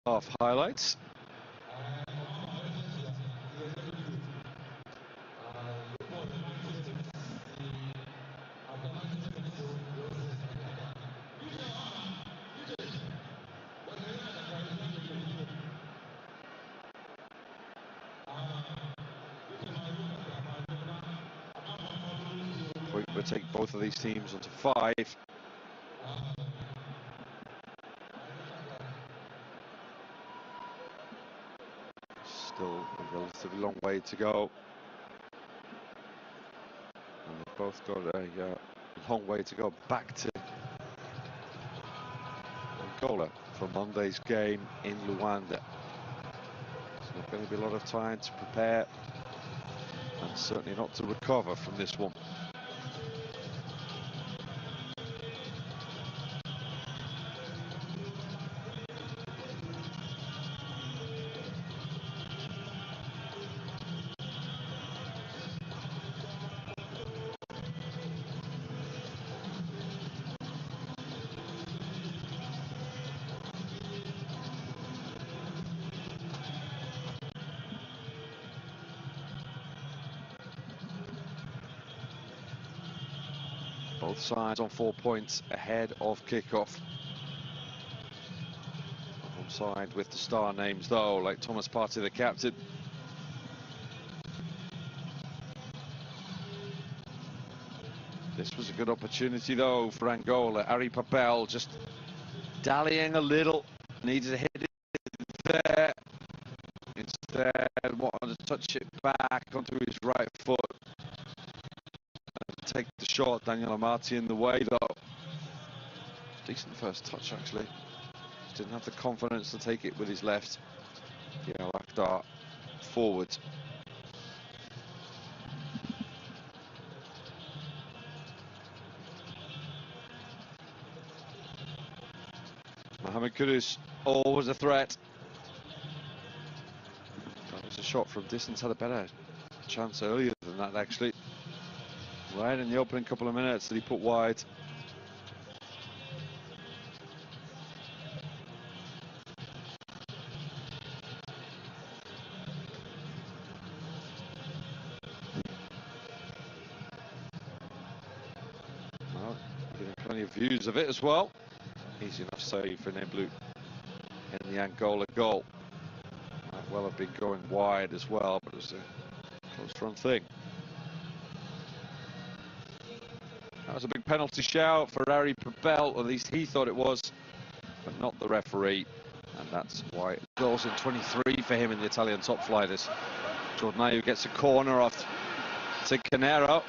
half highlights. Point would take both of these teams onto 5. Still a relatively long way to go. And they've both got a long way to go back to Angola for Monday's game in Luanda. There's not going to be a lot of time to prepare, and certainly not to recover from this one. Both sides on 4 points ahead of kickoff. One side with the star names though, like Thomas Partey, the captain. This was a good opportunity though for Angola. Ari Papel just dallying a little, needed to hit it there. Instead wanted to touch it back onto his right foot. Take the shot. Daniel Amati in the way though. Decent first touch actually. Just didn't have the confidence to take it with his left. Yeah, Akhtar forward. Mohamed Kudus, always a threat. That was a shot from distance, had a better chance earlier than that actually. Right in the opening couple of minutes that he put wide. Well, getting plenty of views of it as well. Easy enough save for Neblu in the Angola goal. Might well have been going wide as well, but it was a close run thing. That was a big penalty shout for Ari Papel, or at least he thought it was, but not the referee. And that's why it goes in 23 for him in the Italian top flight as Jordan Ayew gets a corner off to Canero.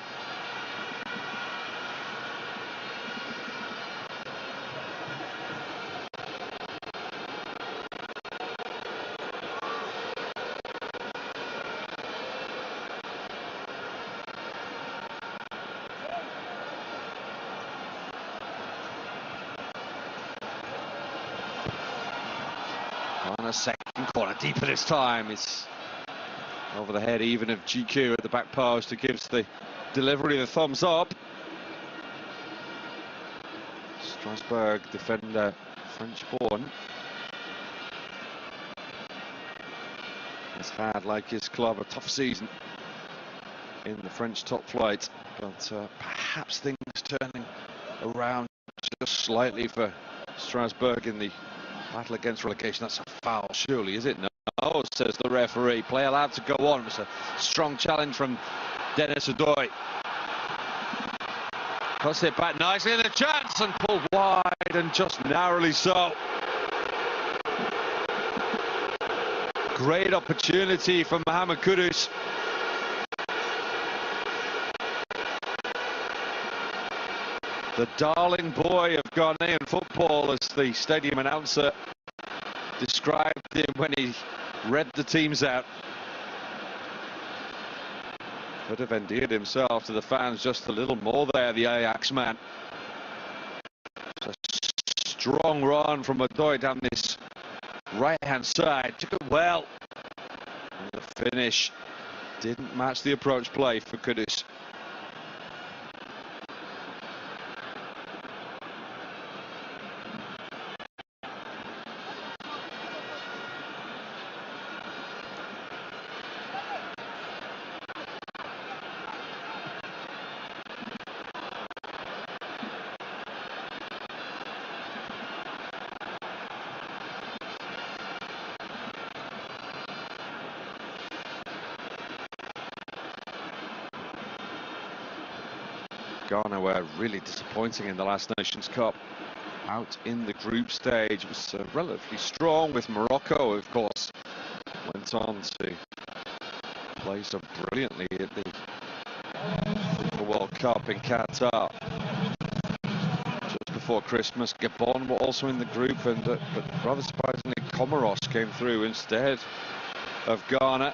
On a second corner, deeper this time. It's over the head even of GQ at the back post, who gives the delivery the thumbs up. Strasbourg defender, French-born, has had, like his club, a tough season in the French top flight, but perhaps things turning around just slightly for Strasbourg in the battle against relegation. That's a foul, surely, is it? No, says the referee. Play allowed to go on. It was a strong challenge from Dennis Odoi. Cuts it back nicely in the chance and pulled wide, and just narrowly so. Great opportunity for Mohamed Kudus. The darling boy of Ghanaian football, as the stadium announcer described him when he read the teams out. Could have endeared himself to the fans just a little more there, the Ajax man. It's a strong run from Odoi down this right-hand side. Took it well. And the finish didn't match the approach play for Kudus. Ghana were really disappointing in the last Nations Cup. Out in the group stage, was relatively strong with Morocco, of course. Went on to play so brilliantly at the World Cup in Qatar just before Christmas. Gabon were also in the group, and but rather surprisingly, Comoros came through instead of Ghana.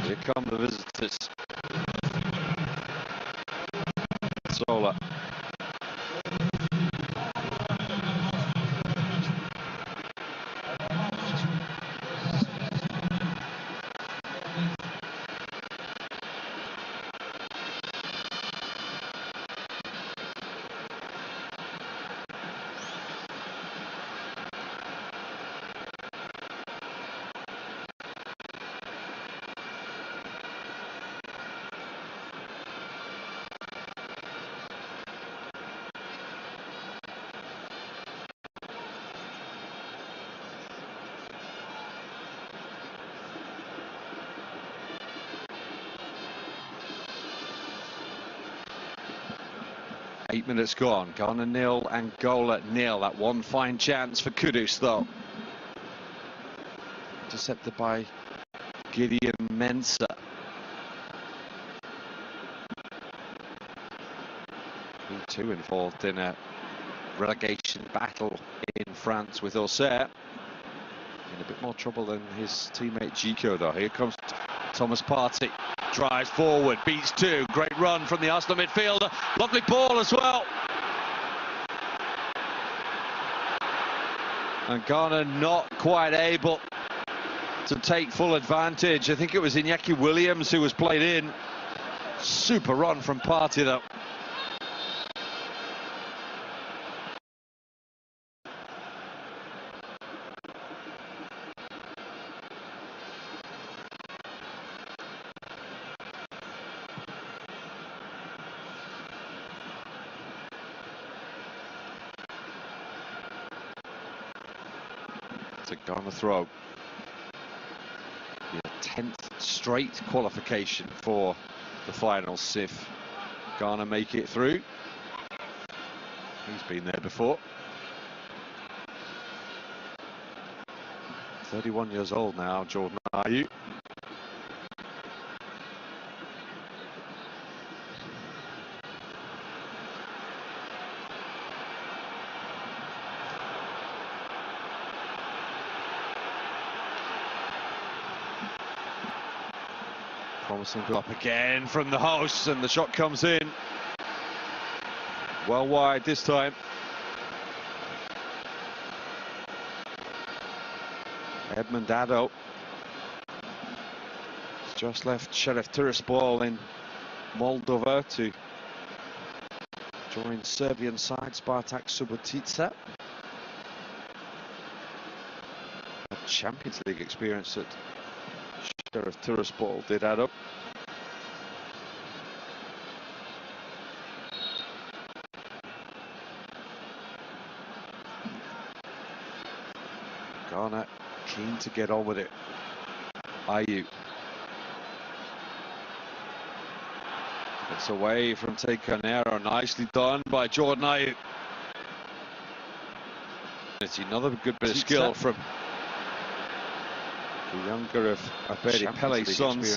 Here come the visitors. Sola. 8 minutes gone. Ghana 0, Angola 0. That one fine chance for Kudus, though. Intercepted by Gideon Mensah. He too involved in a relegation battle in France with Auxerre. In a bit more trouble than his teammate Gico, though. Here comes Thomas Partey. Drives forward, beats two. Great run from the Arsenal midfielder. Lovely ball as well. And Ghana not quite able to take full advantage. I think it was Iñaki Williams who was played in. Super run from Partey, though. It's a Ghana throw. The 10th straight qualification for the finals if Ghana make it through. He's been there before. 31 years old now, Jordan Ayew. Promising go up again from the host, and the shot comes in. Well wide this time. Edmund Addo has just left Sheriff Tiraspol in Moldova to join Serbian side Spartak Subotica. A Champions League experience at Sheriff Tiraspol did add up. Ghana keen to get on with it. Ayew gets away from Tekanero. Nicely done by Jordan Ayew. It's another good bit of skill from the younger of Abedi Pele's sons.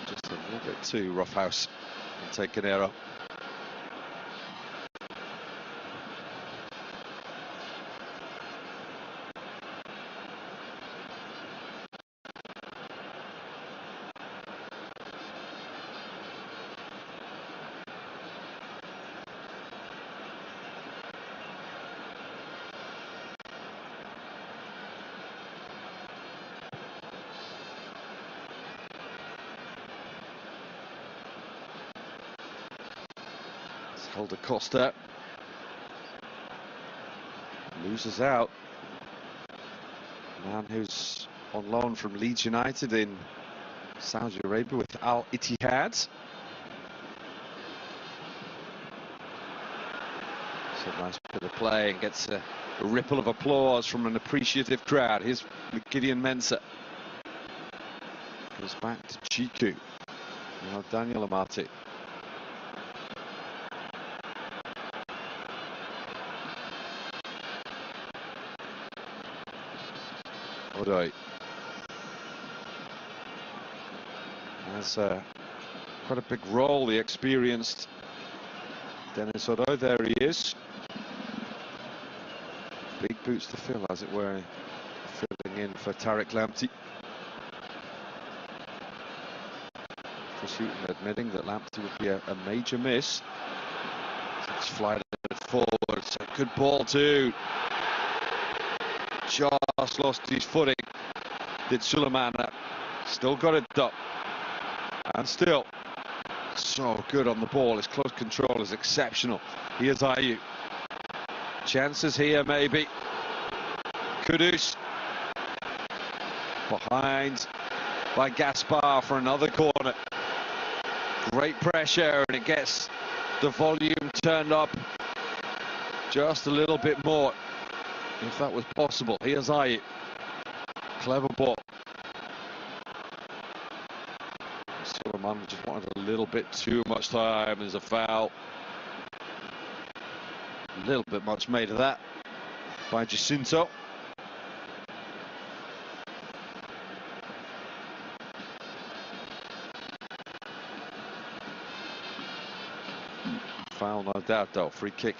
Just a little bit too roughhouse and Tekanero. Helder Costa loses out. Man who's on loan from Leeds United in Saudi Arabia with Al Ittihad. It's a nice bit of play and gets a ripple of applause from an appreciative crowd. Here's Gideon Mensah. Goes back to Chiku. Now Daniel Amati. Odoi. Has quite a big role, the experienced Dennis Odoi. There he is. Big boots to fill, as it were, filling in for Tariq Lamptey. Chris Hughton admitting that Lamptey would be a major miss. It's flighted forward. It's a good ball too. Just lost his footing. Did Suleiman. Still got it up. And still so good on the ball. His close control is exceptional. Here's Ayew. Chances here maybe. Kudus. Behind by Gaspar for another corner. Great pressure, and it gets the volume turned up just a little bit more, if that was possible. Here's Ayew. Clever ball. Suleiman just wanted a little bit too much time. There's a foul. A little bit much made of that by Jacinto. Foul, no doubt, though. Free kick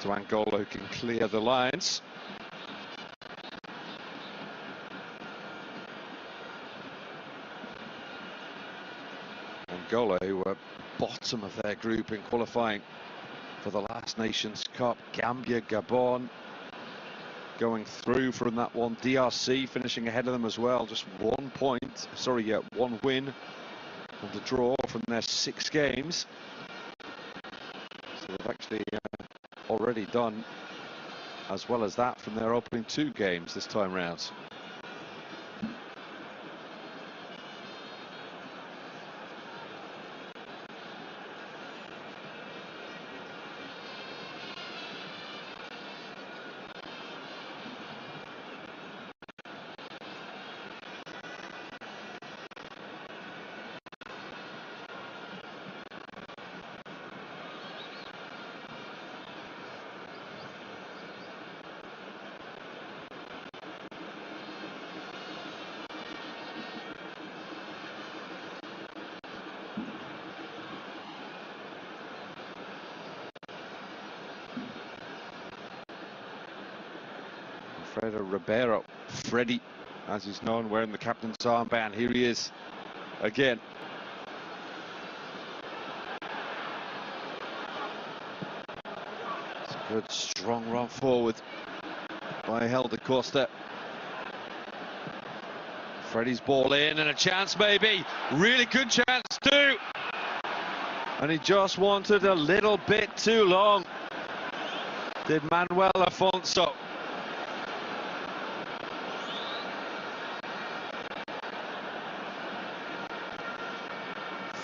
to Angola, who can clear the lines. Angola, who were bottom of their group in qualifying for the last Nations Cup. Gambia, Gabon going through from that one. DRC finishing ahead of them as well. Just 1 point, sorry, yeah, 1 win and the draw from their 6 games. So they've actually already done as well as that from their opening 2 games this time round. Alfredo Ribeiro, Freddy, as he's known, wearing the captain's armband. Here he is again. It's a good, strong run forward by Helder Costa. Freddy's ball in, and a chance maybe. Really good chance too. And he just wanted a little bit too long, did Manuel Afonso.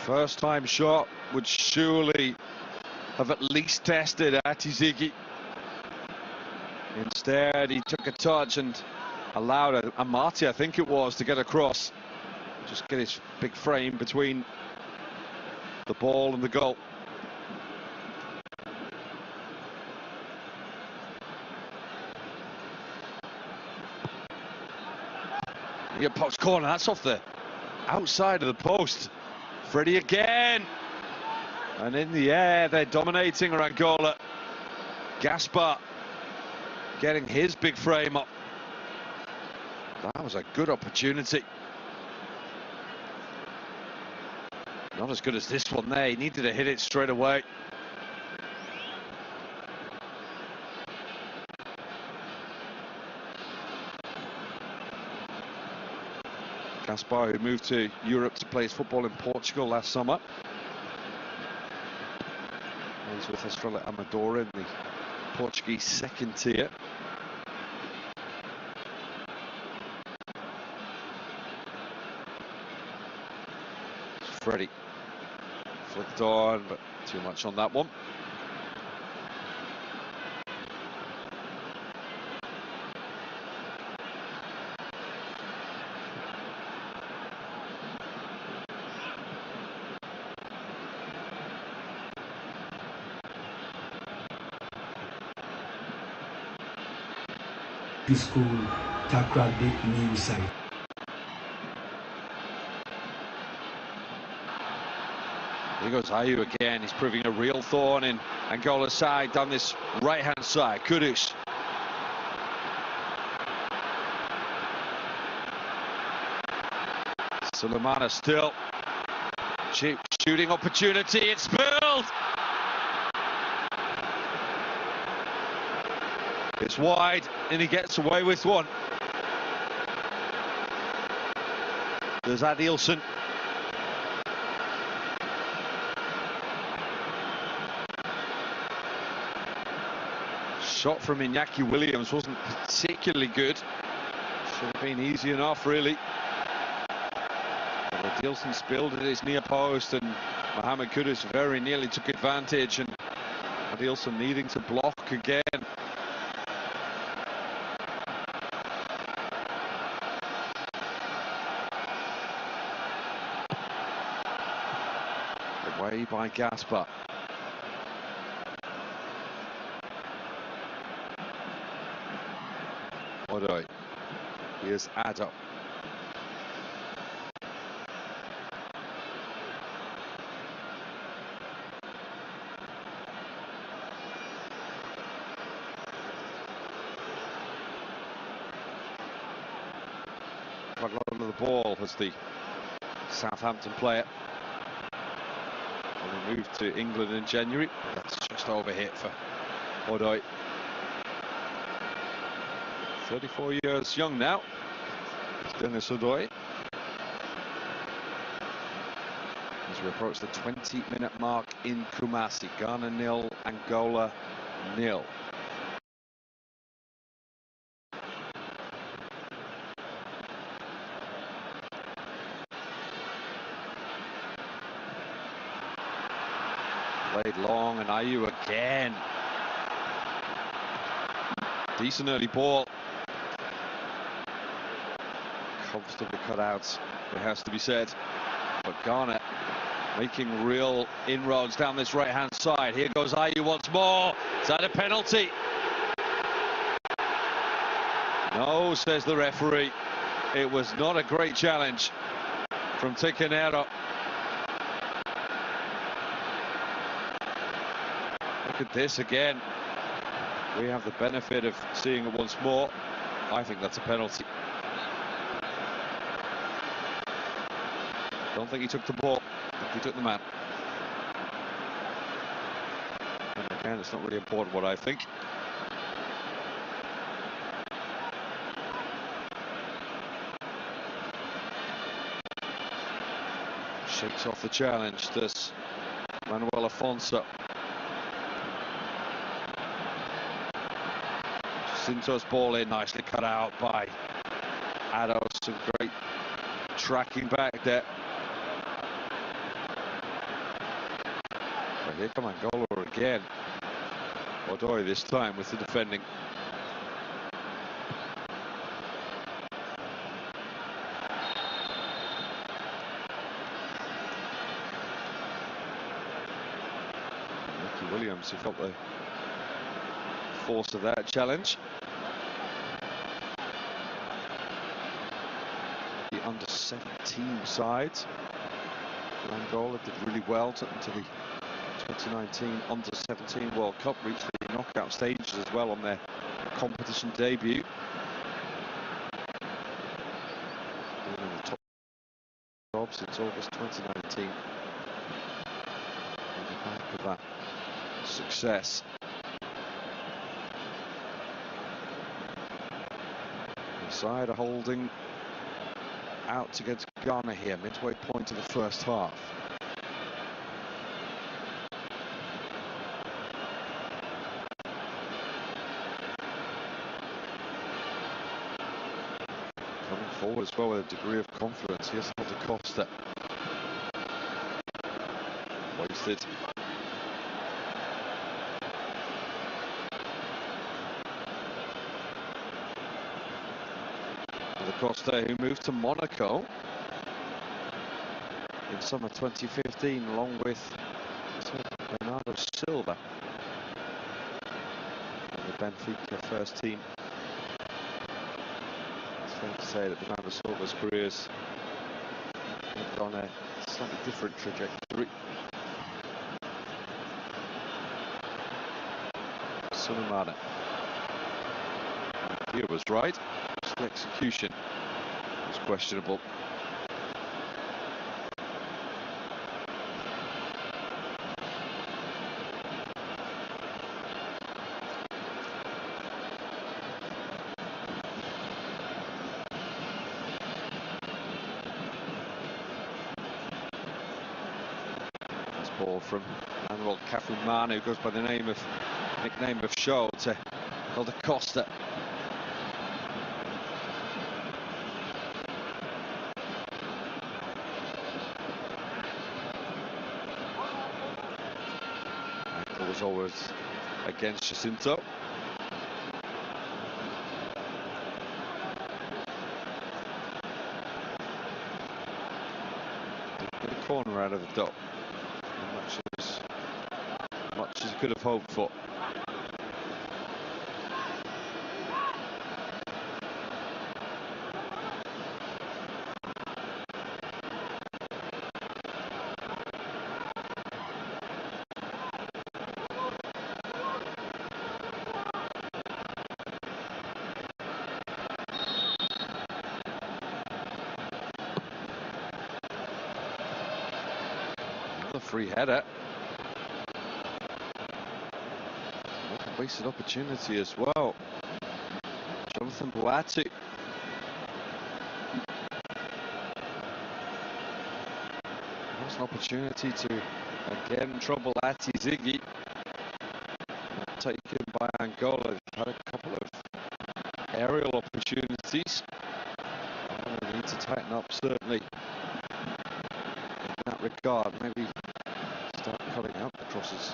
First time shot would surely have at least tested Atizigi. Instead, he took a touch and allowed Amati, I think it was, to get across. Just get his big frame between the ball and the goal. Near post corner, that's off the outside of the post. Freddy again, and in the air they're dominating Angola. Gaspar getting his big frame up. That was a good opportunity. Not as good as this one there. He needed to hit it straight away. Gaspar, who moved to Europe to play his football in Portugal last summer. He's with Estrela Amadora in the Portuguese second tier. Freddy flicked on, but too much on that one. School Takrady new site. Here goes Ayew again. He's proving a real thorn in Angola's side down this right-hand side. Kudus. Sulemana still. Shooting opportunity. It's spilled. It's wide and he gets away with one. There's Adilson. Shot from Iñaki Williams wasn't particularly good. Should have been easy enough, really. But Adilson spilled at his near post, and Mohamed Kudus very nearly took advantage, and Adilson needing to block again. Away by Gaspar. Odoi. Here's Addo. Quite a lot of the ball as the Southampton player. When he moved to England in January. That's just overhit for Odoi. 34 years young now. Dennis Odoi. As we approach the 20-minute mark in Kumasi. Ghana 0, Angola 0. Played long, and Ayew again. Decent early ball. Comfortably cut out, it has to be said. But Ghana making real inroads down this right-hand side. Here goes Ayew once more. Is that a penalty? No, says the referee. It was not a great challenge from Ticanero. Look at this again. We have the benefit of seeing it once more. I think that's a penalty. Don't think he took the ball. I think he took the man. And again, it's not really important what I think. Shakes off the challenge, this Manuel Afonso. Sinto's ball in, nicely cut out by Addo. Some great tracking back there. But here come Angola again. Odoi this time with the defending. Iñaki Williams, who felt the force of that challenge. The under-17 side for Angola did really well, took them to the 2019 under-17 World Cup, reached the knockout stages as well on their competition debut. Doing the top job since August 2019. On the back of that success. The side are holding out against Ghana here, midway point of the first half. Coming forward as well with a degree of confidence. Here's Helder Costa. Wasted. Costa, who moved to Monaco in summer 2015 along with Bernardo Silva, the Benfica first team fair to say that Fernando Silva's career's on a slightly different trajectory. Sulemana. He was right. Just the execution was questionable. Ball from Manuel Cafumana, who goes by the nickname of Show, to Helder Costa. Ankle was always against Jacinto. Get a corner out of the dot. Much as he could have hoped for. Another free header. Wasted opportunity as well. Jonathan Boatti. There's an opportunity to again trouble Ati Ziggy. Taken by Angola. They've had a couple of aerial opportunities. They need to tighten up, certainly, in that regard. Maybe start cutting out the crosses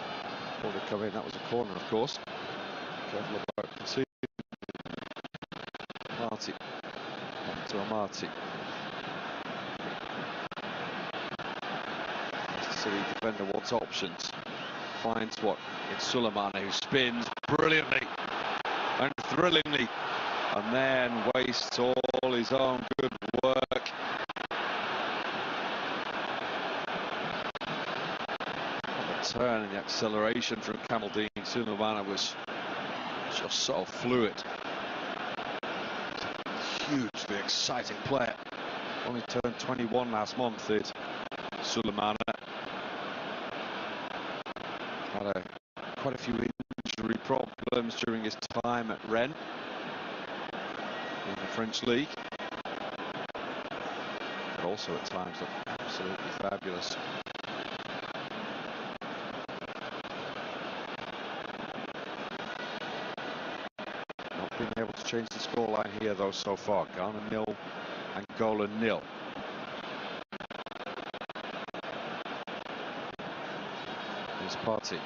before they come in. That was a corner, of course. Careful about continuing. Marty. Back to Amati. The City defender wants options. Finds what? It's Sulemana, who spins brilliantly and thrillingly, and then wastes all his own good work. The turn and the acceleration from Kamaldeen Sulemana was just so fluid. Hugely exciting player. Only turned 21 last month. Sulemana had quite a few injury problems during his time at Rennes in the French league, but also at times looked absolutely fabulous. Not being able to change the scoreline here though so far. Ghana 0, Angola 0. Here's Partey.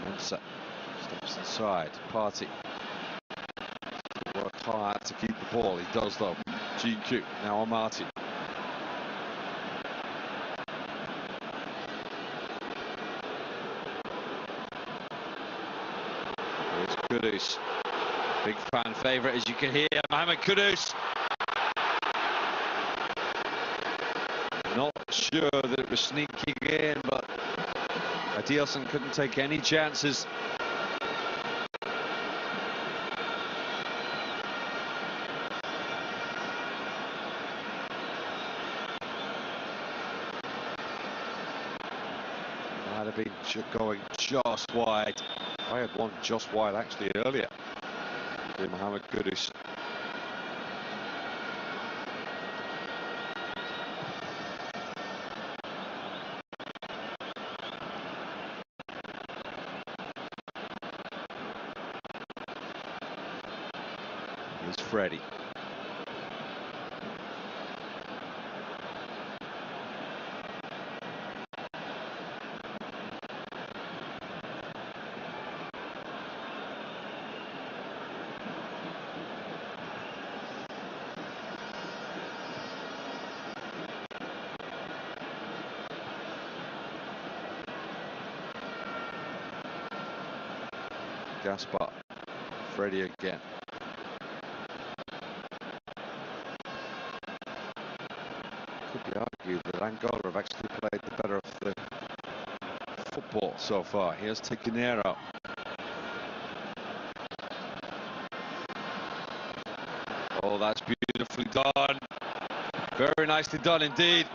Mensa steps inside. Partey worked hard to keep the ball. He does though. GQ now on Marty. Here's Kudus. Big fan favourite, as you can hear. Mohamed Kudus. Not sure that it was sneaking in, but Adilson couldn't take any chances. Might have been going just wide. I had one just wide actually earlier. Mohamed Kudus. Here's Freddie. Gaspar. Freddie again. Could be argued that Angola have actually played the better of the football so far. Here's Tequinero. Oh, that's beautifully done. Very nicely done indeed.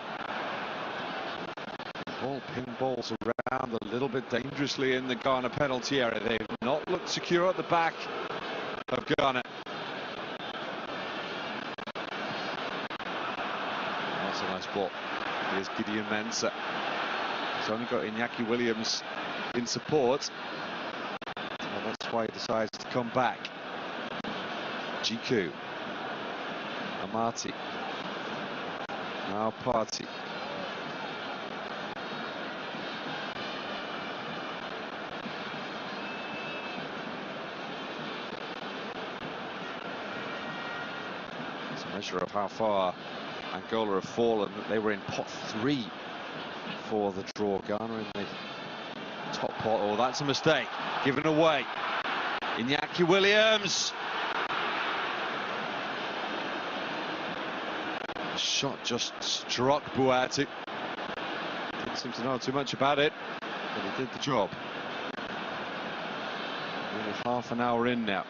Ball pinballs around a little bit dangerously in the Ghana penalty area. They've not looked secure at the back of Ghana. That's a nice ball. Here's Gideon Mensah. He's only got Iñaki Williams in support. So that's why he decides to come back. Jiku. Amati. Now Party. It's a measure of how far Angola have fallen. They were in pot 3 for the draw. Ghana in the top pot. Oh, that's a mistake. Given away. Iñaki Williams. The shot just struck Buati. Didn't seem to know too much about it, but he did the job. Nearly half an hour in now.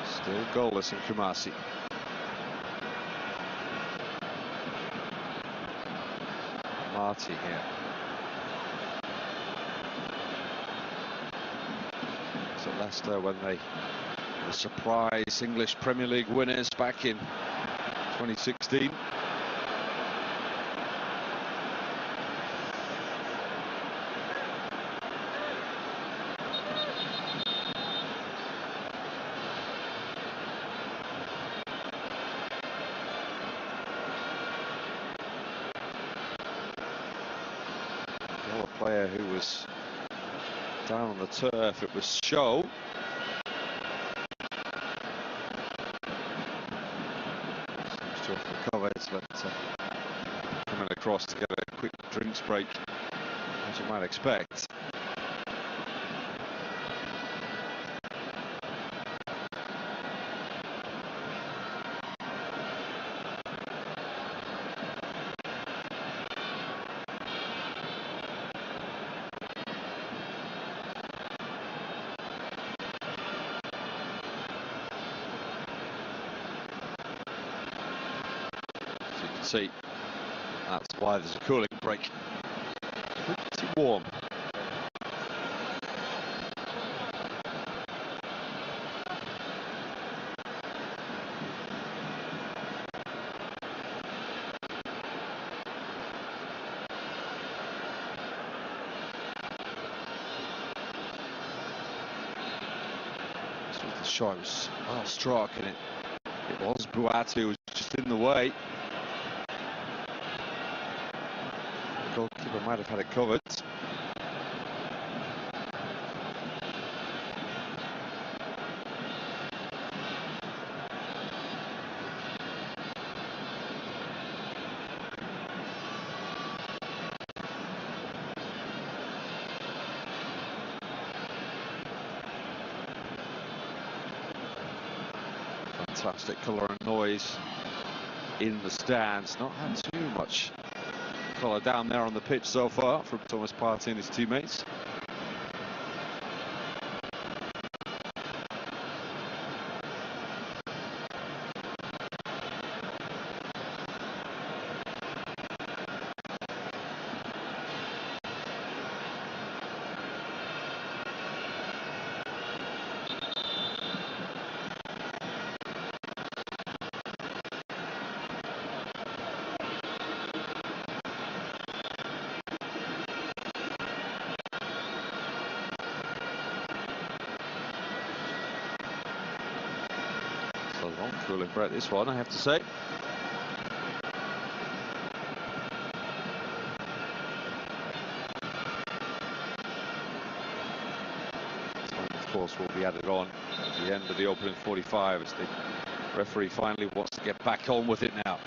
Still goalless in Kumasi. Marty here. So Leicester, when they the surprise English Premier League winners back in 2016. Player who was down on the turf, it was Show. Seems to have recovered, but coming across to get a quick drinks break, as you might expect. See, that's why there's a cooling break. Pretty warm. This was the shot. It was well struck, and it was Buati who was just in the way. Goalkeeper might have had it covered. Fantastic colour and noise in the stands. Not had too much colour down there on the pitch so far from Thomas Partey and his teammates. Long cooling break this one, I have to say. Time, of course, will be added on at the end of the opening 45 as the referee finally wants to get back on with it now.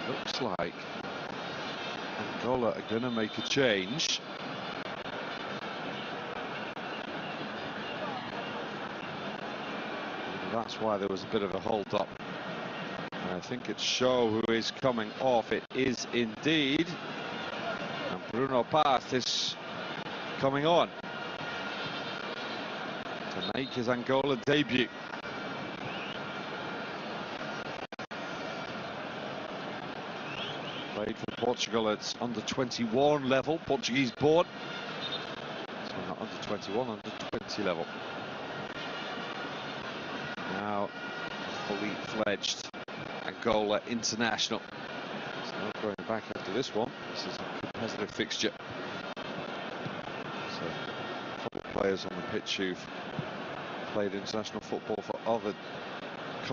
Looks like Angola are going to make a change. That's why there was a bit of a hold up. I think it's Shaw who is coming off. It is indeed. And Bruno Path is coming on to make his Angola debut. Played for Portugal at under 21 level, Portuguese born. So not under 21, under 20 level. Now fully fledged Angola international. There's no going back after this one. This is a competitive fixture. So a couple of players on the pitch who've played international football for other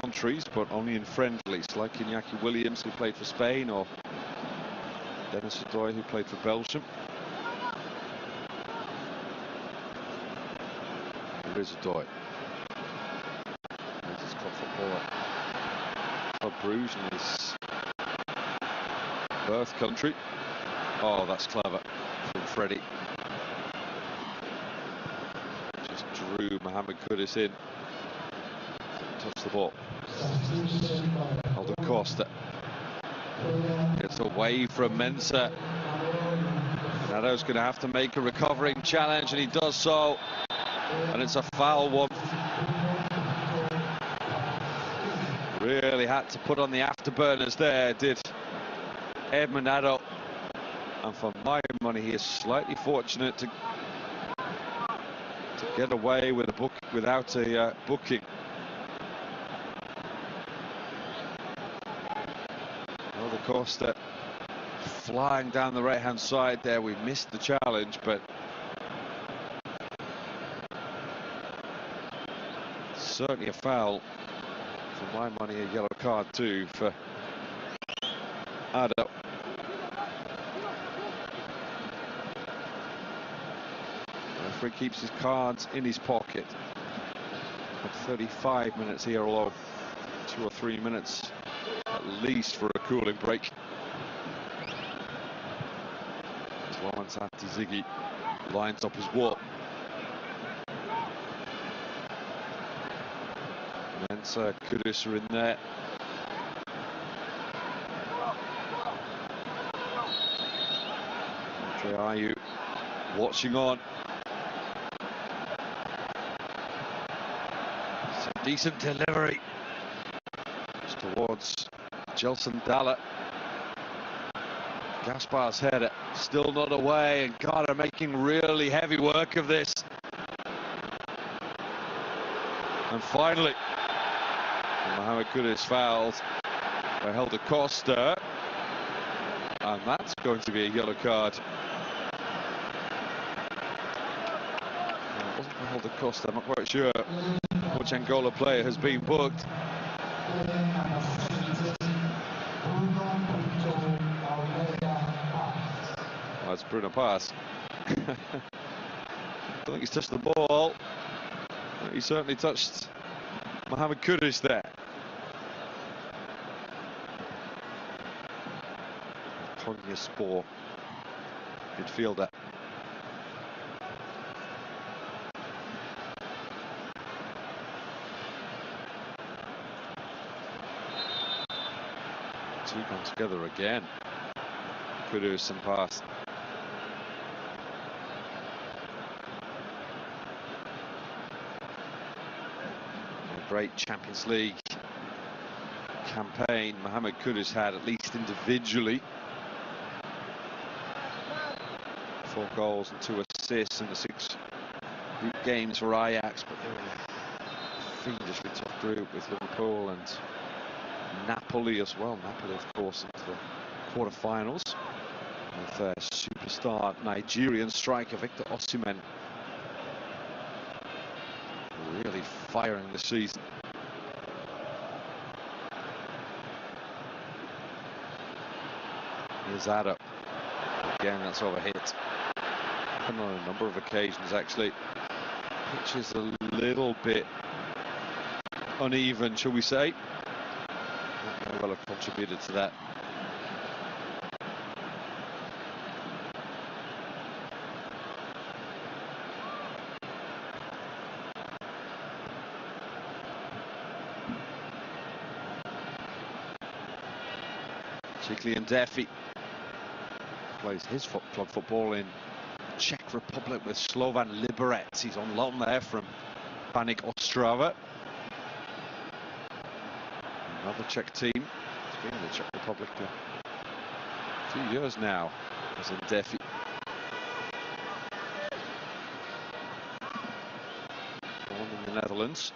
countries, but only in friendlies, like Iñaki Williams, who played for Spain, or Dennis Odoi, who played for Belgium. Here is Odoi. This is club football at Club Bruges in his birth country. Oh, that's clever from Freddie. Just drew Mohamed Kudus in. Touched the ball. Aldo Costa gets away from Mensah. Nado's going to have to make a recovering challenge, and he does so. And it's a foul one. Really had to put on the afterburners there, did Edmund Nado. And for my money, he is slightly fortunate to get away with without a booking. Aldo Costa flying down the right-hand side there. We missed the challenge, but certainly a foul. For my money, a yellow card too for Ado. The referee keeps his cards in his pocket. At 35 minutes here, although 2 or 3 minutes at least for a cooling break. Lawrence Antizigi lines up his wall. Mensah, Kudus are in there. Andre Ayew watching on. Some decent delivery. Just towards Gelson Dalla. Gaspar's header still not away, and Ghana making really heavy work of this. And finally, Mohamed Kudus fouled by Helder Costa, and that's going to be a yellow card. It wasn't for Helder Costa, I'm not quite sure which Angola player has been booked. Oh, it's Bruno Pass. I don't think he's touched the ball. He certainly touched Mohamed Kudus there. Konya Sport midfielder. Two come together again. Kudus and Pass. Great Champions League campaign Mohamed Kudus had, at least individually. 4 goals and 2 assists in the 6 group games for Ajax, but they were a fiendishly tough group with Liverpool and Napoli as well. Napoli, of course, into the quarter-finals with their superstar Nigerian striker Victor Osimhen really firing the season. Here's Ado. Again, that's overhit. Happened on a number of occasions, actually. Pitch is a little bit uneven, shall we say. That may well have contributed to that. particularly Ndefi. Plays his club football in Czech Republic with Slovan Liberec. He's on loan there from Baník Ostrava. Another Czech team. He's been in the Czech Republic a few years now as Ndefi. Born in the Netherlands.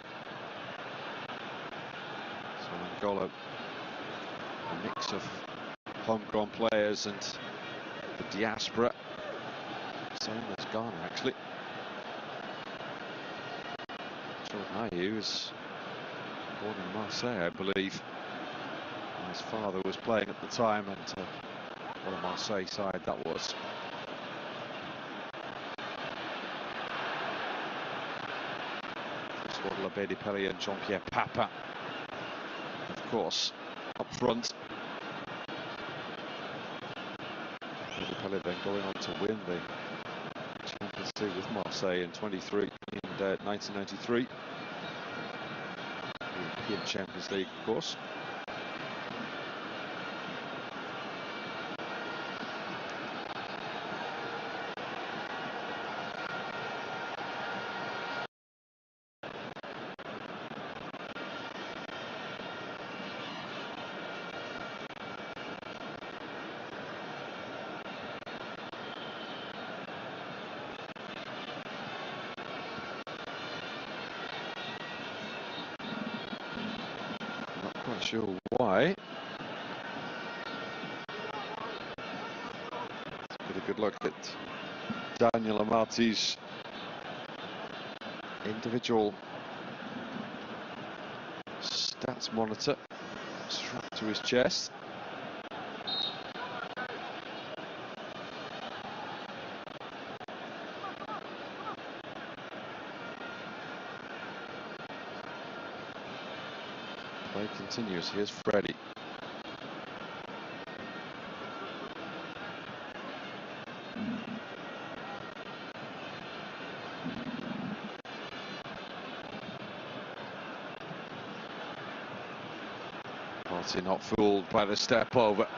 So Angola, a mix of homegrown players and the diaspora. Same as Ghana, actually. Jordan Ayew is born in Marseille, I believe. And his father was playing at the time, and what a Marseille side that was. François Labedi-Pellier and Jean-Pierre Papin, of course, up front. Labedi-Pellier then going on to win the Champions League with Marseille in 1993. European Champions League, of course. Not sure why. Let's get a good look at Daniel Amati's individual stats monitor strapped to his chest. Play continues. Here's Freddie. Party not fooled by the step over.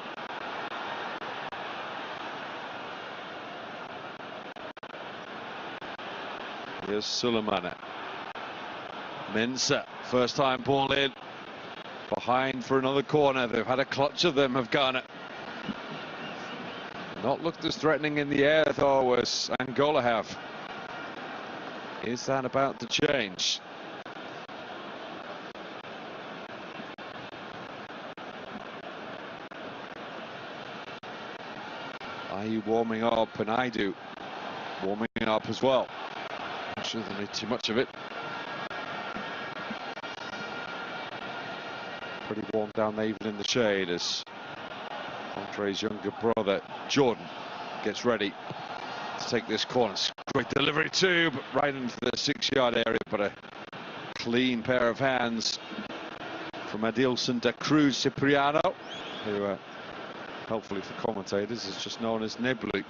Here's Sulemana. Mensah, first time ball in. Behind for another corner. They've had a clutch of them, have Ghana. Not looked as threatening in the air, though, as Angola have. Is that about to change? Ayew warming up, and I do warming up as well. Not sure they need too much of it. Pretty warm down there, even in the shade, as Andre's younger brother Jordan gets ready to take this corner. Great delivery too, but right into the 6-yard area, but a clean pair of hands from Adilson da Cruz Cipriano, who helpfully for commentators is just known as Neblu.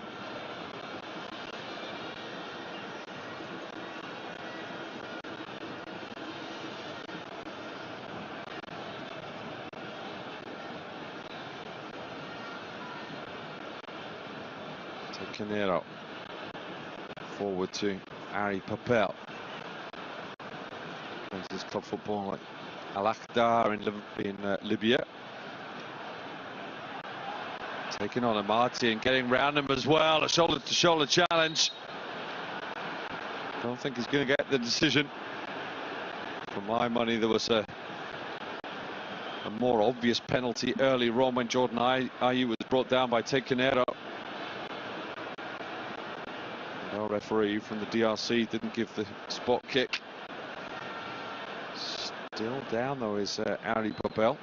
Canero forward to Ari Papel. Plays his club football like Al Akhdar in Libya. Taking on Amati and getting round him as well. A shoulder-to-shoulder challenge. Don't think he's going to get the decision. For my money, there was a more obvious penalty early on when Jordan Ayew was brought down by Canero. No referee from the DRC didn't give the spot kick. Still down though is Ari Papel.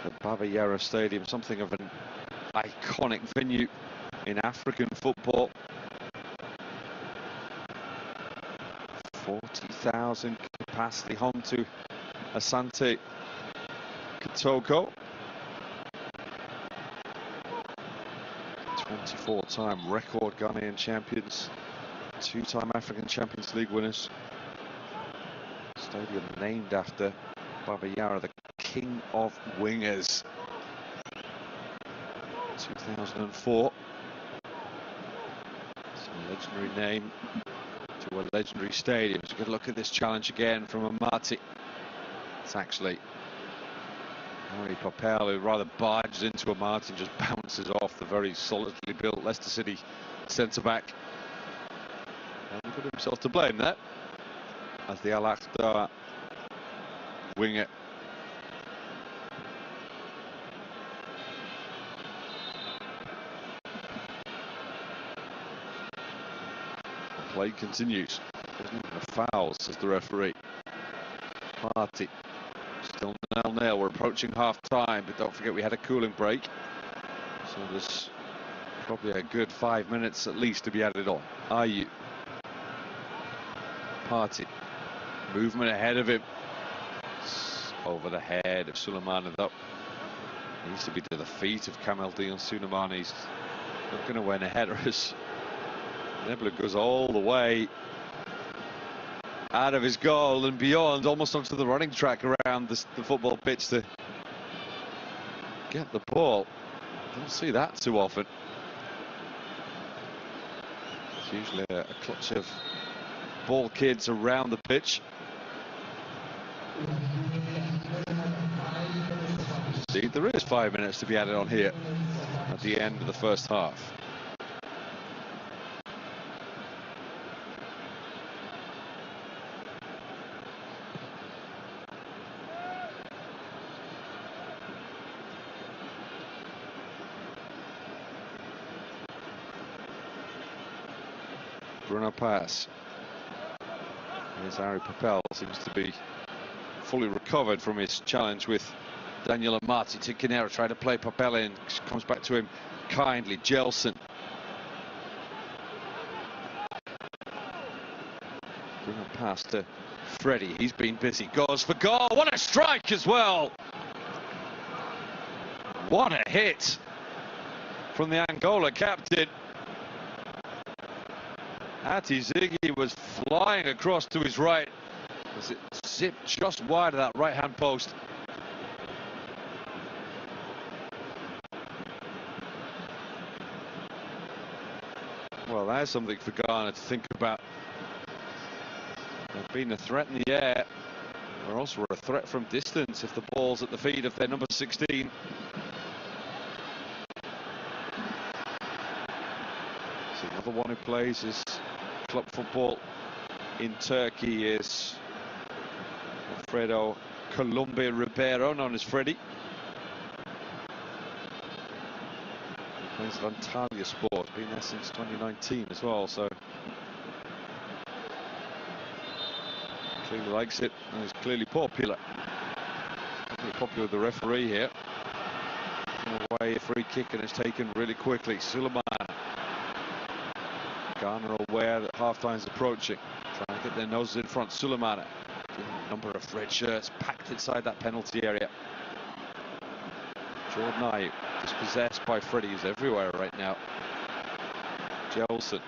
The Baba Yara Stadium, something of an iconic venue in African football. 40,000 capacity, home to Asante Kotoko. 24-time record Ghanaian champions, 2-time African Champions League winners. Stadium named after Baba Yara, the king of wingers. 2004. It's a legendary name to a legendary stadium. So a good look at this challenge again from Amati. It's actually Harry Papel who rather barges into Amati and just bounces off the very solidly built Leicester City centre-back. And he put himself to blame there, as the Al Ahly winger the play continues. There's not a foul, says the referee. Party still 0-0. We're approaching half time, but don't forget we had a cooling break, so there's probably a good 5 minutes at least to be added on. Are you? Party movement ahead of him. It's over the head of Suleimani though. Needs to be to the feet of Kamel Dion Suleimani. He's not going to win a header as Nebula goes all the way out of his goal and beyond, almost onto the running track around the football pitch to get the ball. Don't see that too often. It's usually a clutch of ball kids around the pitch. Indeed, there is 5 minutes to be added on here at the end of the first half. Bruno pass. Here's Harry Papel, seems to be fully recovered from his challenge with Daniel Amati. Tikinera tried to play Papel in, comes back to him kindly. Gelson. Bruno pass to Freddie, he's been busy, goes for goal. What a strike as well! What a hit from the Angola captain. Ati Ziggy was flying across to his right as it zipped just wide of that right-hand post. Well, there's something for Ghana to think about. They've been a threat in the air. They're also a threat from distance if the ball's at the feet of their number 16. So another one who plays his club football in Turkey is Alfredo Colombe Ribeiro, known as Freddie. He plays at Antalya Sport, been there since 2019 as well, so clearly likes it and is clearly popular. Really popular with the referee here. Away a free kick and it's taken really quickly. Suleiman. Ghana are aware that half-time is approaching. Trying to get their noses in front. Suleimani. A number of red shirts packed inside that penalty area. Jordan Ayew, dispossessed by Freddie, who's everywhere right now. Gelson.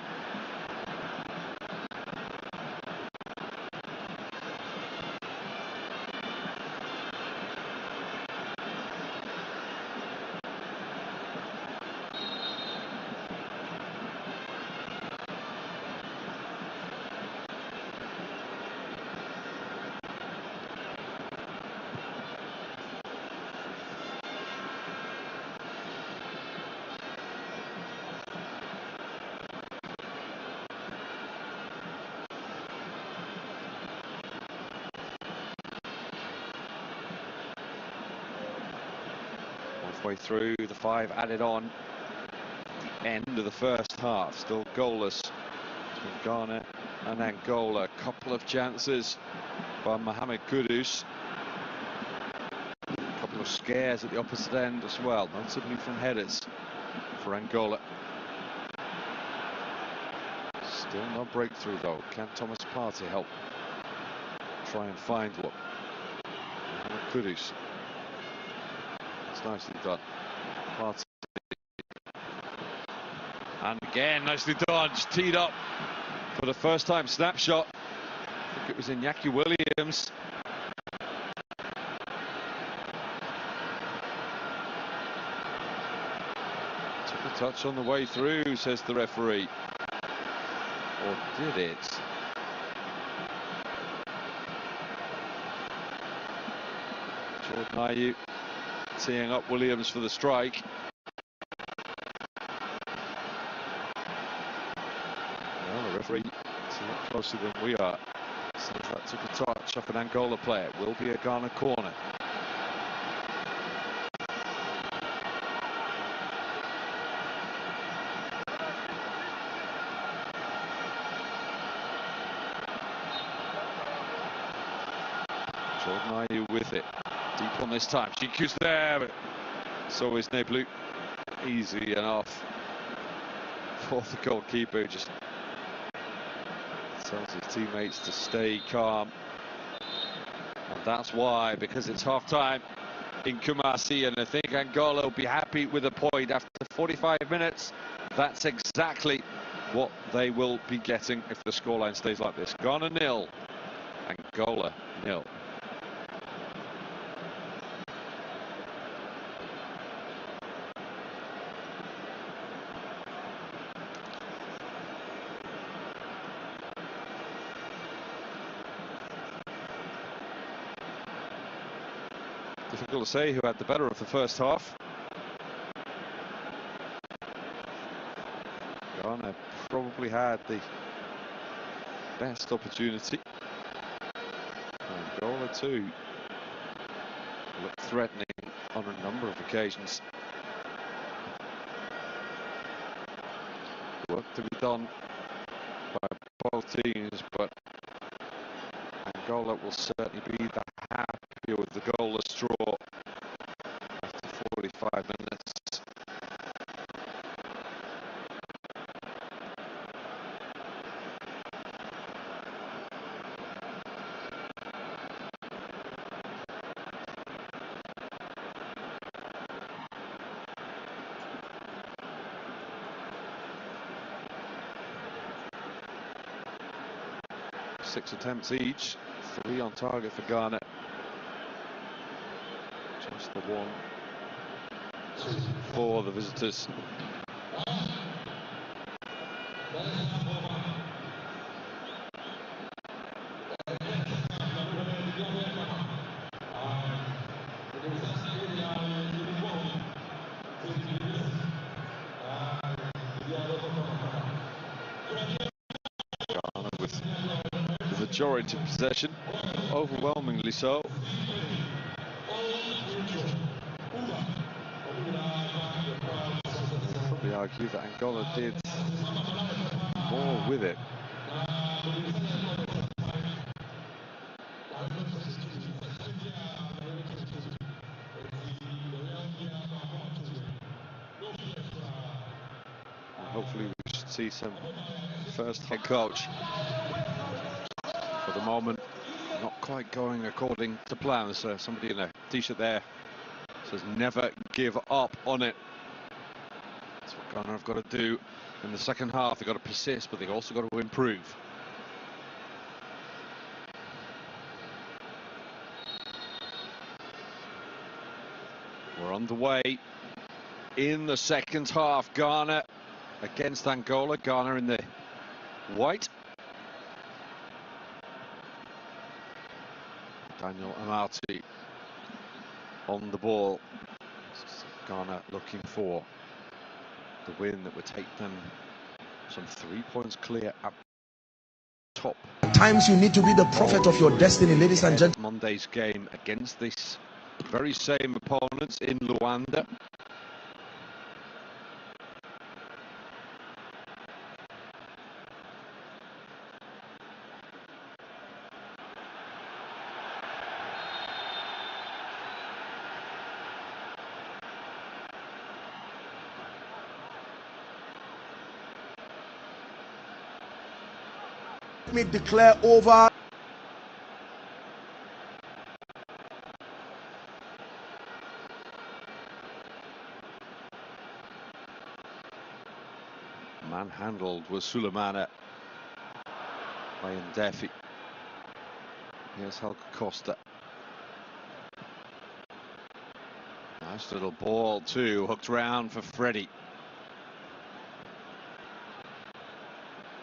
Halfway through, the 5 added on. End of the first half, still goalless between Ghana and Angola. A couple of chances by Mohamed Kudus. A couple of scares at the opposite end as well, notably from headers for Angola. Still no breakthrough though. Can Thomas Partey help try and find one? Kudus. It's nicely done. Partey. And again, nicely done. Just teed up for the first time. Snapshot. I think it was Iñaki Williams. Took a touch on the way through, says the referee. Or did it? Jordan Ayew teeing up Williams for the strike. Well, the referee is a lot closer than we are. Says that took a touch off an Angola player. It will be a Ghana corner. Jordan Ayew with it. Deep on this time. GQ's there, but so is Neblu. Easy enough for the goalkeeper, who just tells his teammates to stay calm. And that's why, because it's half time in Kumasi, and I think Angola will be happy with a point after 45 minutes. That's exactly what they will be getting if the scoreline stays like this. Ghana 0, Angola 0. Difficult to say who had the better of the first half. Ghana probably had the best opportunity. Angola too looked threatening on a number of occasions. Work to be done by both teams, but Angola will certainly be the happier with the goalless draw after 45 minutes. Six attempts each, 3 on target for Ghana. Just the one for the visitors. Ghana with the majority of possession, overwhelmingly so. Probably argue that Angola did more with it. Hopefully we should see some first head coach. For the moment, not quite going according to plan. So somebody in a t-shirt there says never give up on it. That's what Ghana have got to do in the second half. They've got to persist, but they've also got to improve. We're on the way in the second half. Ghana against Angola. Ghana in the white. Daniel Amati on the ball. Ghana looking for the win that would take them some 3 points clear at top. At times you need to be the prophet of your destiny, ladies and gentlemen. Monday's game against this very same opponents in Luanda. Let me declare over manhandled was Sulemana by Ndefi. Here's Helga Costa. Nice little ball too, hooked round for Freddie.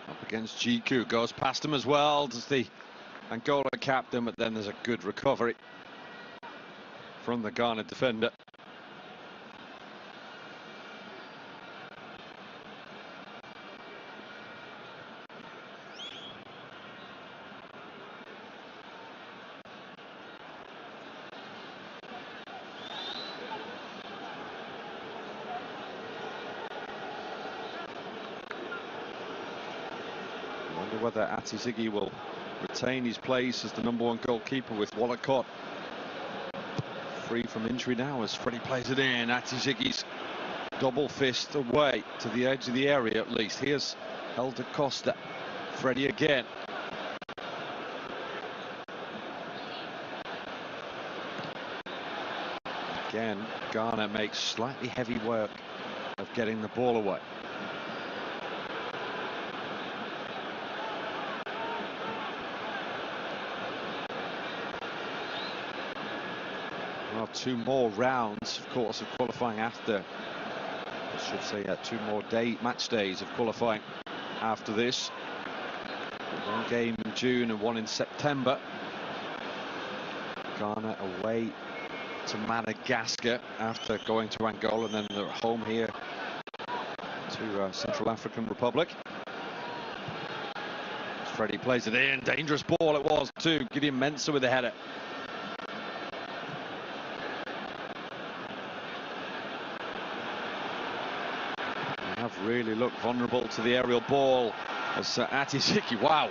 Up against Jiku, goes past him as well, does the Angola captain, but then there's a good recovery from the Ghana defender. I wonder whether Atizigi will retain his place as the #1 goalkeeper with Wallacott free from injury now as Freddie plays it in. Atizigi's double fist away to the edge of the area at least. Here's Helder Costa. Freddie again. Again, Ghana makes slightly heavy work of getting the ball away. Well, 2 more rounds, of course, of qualifying after. I should say 2 more match days of qualifying after this. 1 game in June and 1 in September. Ghana away to Madagascar after going to Angola, and then they're home here to Central African Republic. Freddie plays it in. Dangerous ball it was too. Gideon Mensah with the header. They have really looked vulnerable to the aerial ball as Atizigi. Wow.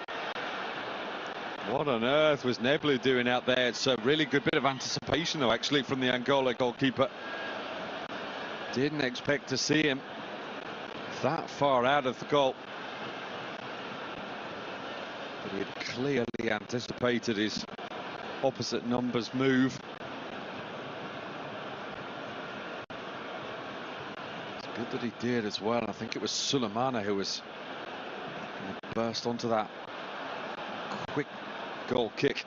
What on earth was Neblu doing out there? It's a really good bit of anticipation though, actually, from the Angola goalkeeper. Didn't expect to see him that far out of the goal. But he had clearly anticipated his opposite numbers move. It's good that he did as well. I think it was Sulemana who was going to burst onto that quick goal kick.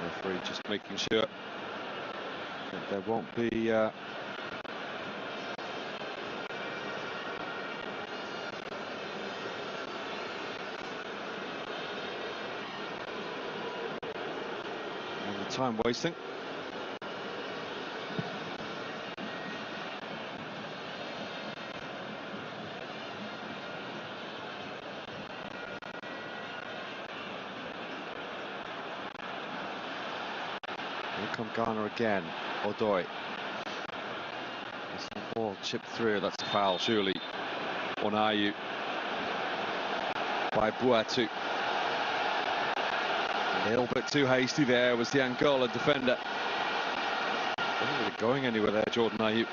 Referee just making sure that there won't be any time wasting. Here come Ghana again. Odoi. As the ball chipped through, that's a foul surely on Ayu by Boatu. A little bit too hasty there was the Angola defender. Wasn't really going anywhere there, Jordan Ayu.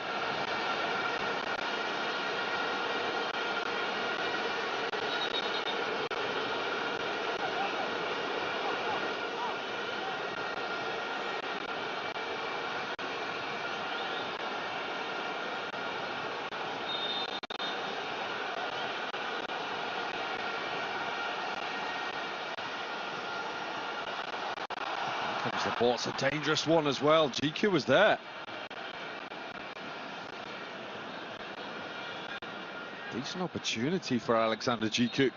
Comes the ball, it's a dangerous one as well. GQ was there. Decent opportunity for Alexander GQ.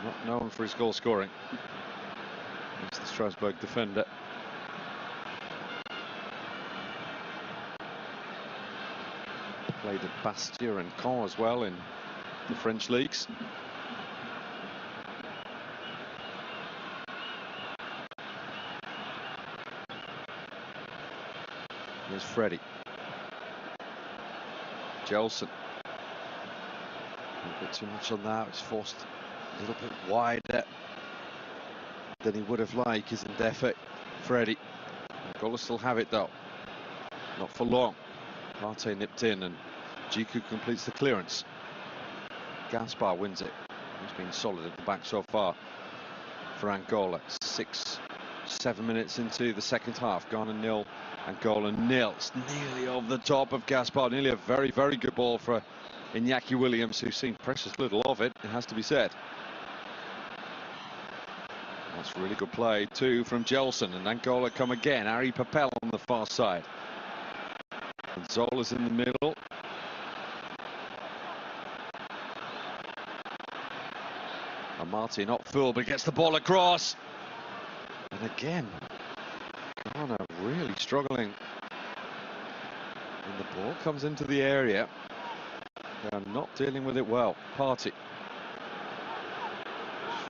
Not known for his goal scoring. It's the Strasbourg defender. Played at Bastia and Caen as well in the French leagues. Here's Freddie. Jelson. A bit too much on that. It's forced a little bit wider than he would have liked. Is Ndefe. Freddie. Angola still have it though. Not for long. Partey nipped in and Jiku completes the clearance. Gaspar wins it. He's been solid at the back so far for Angola. 6-7 minutes into the second half. Ghana 0, Angola 0. It's nearly over the top of Gaspar. Nearly a very, very good ball for Iñaki Williams, who's seen precious little of it, it has to be said. That's really good play too from Jelson, and Angola come again. Ari Papel on the far side. Zola's in the middle. Amati not full, but gets the ball across. And again, Ghana really struggling. And the ball comes into the area. They are not dealing with it well. Partey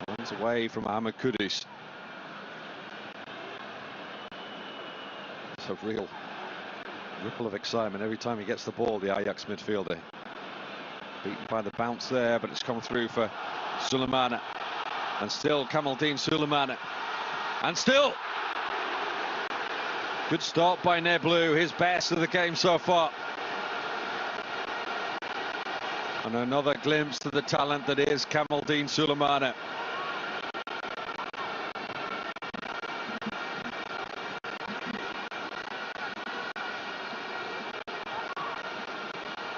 runs away from Ahmed Kudus. It's a real ripple of excitement every time he gets the ball, the Ajax midfielder. Beaten by the bounce there, but it's come through for Sulemana. And still Kamaldeen Sulemana. And still good start by Neblu, his best of the game so far. And another glimpse to the talent that is Kamaldeen Sulemana.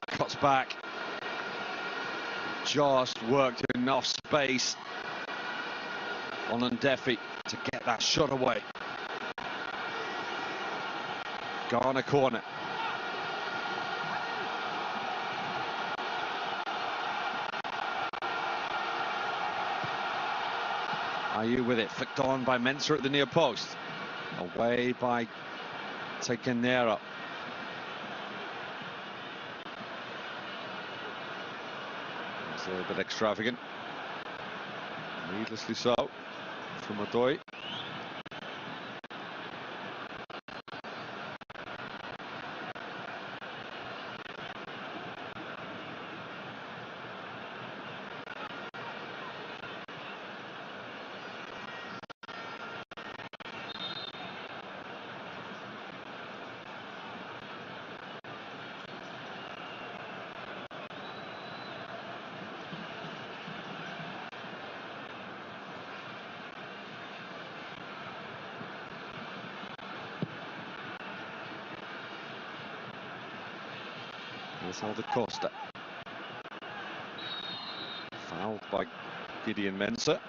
Cuts back. Just worked enough space on Ndefe to get that shot away. Ghana corner. Are you with it? Flicked on by Mensah at the near post. Away by Tekenera. It's a bit extravagant. Needlessly so from Odoi. Here's Alder Costa. Fouled by Gideon Mensah.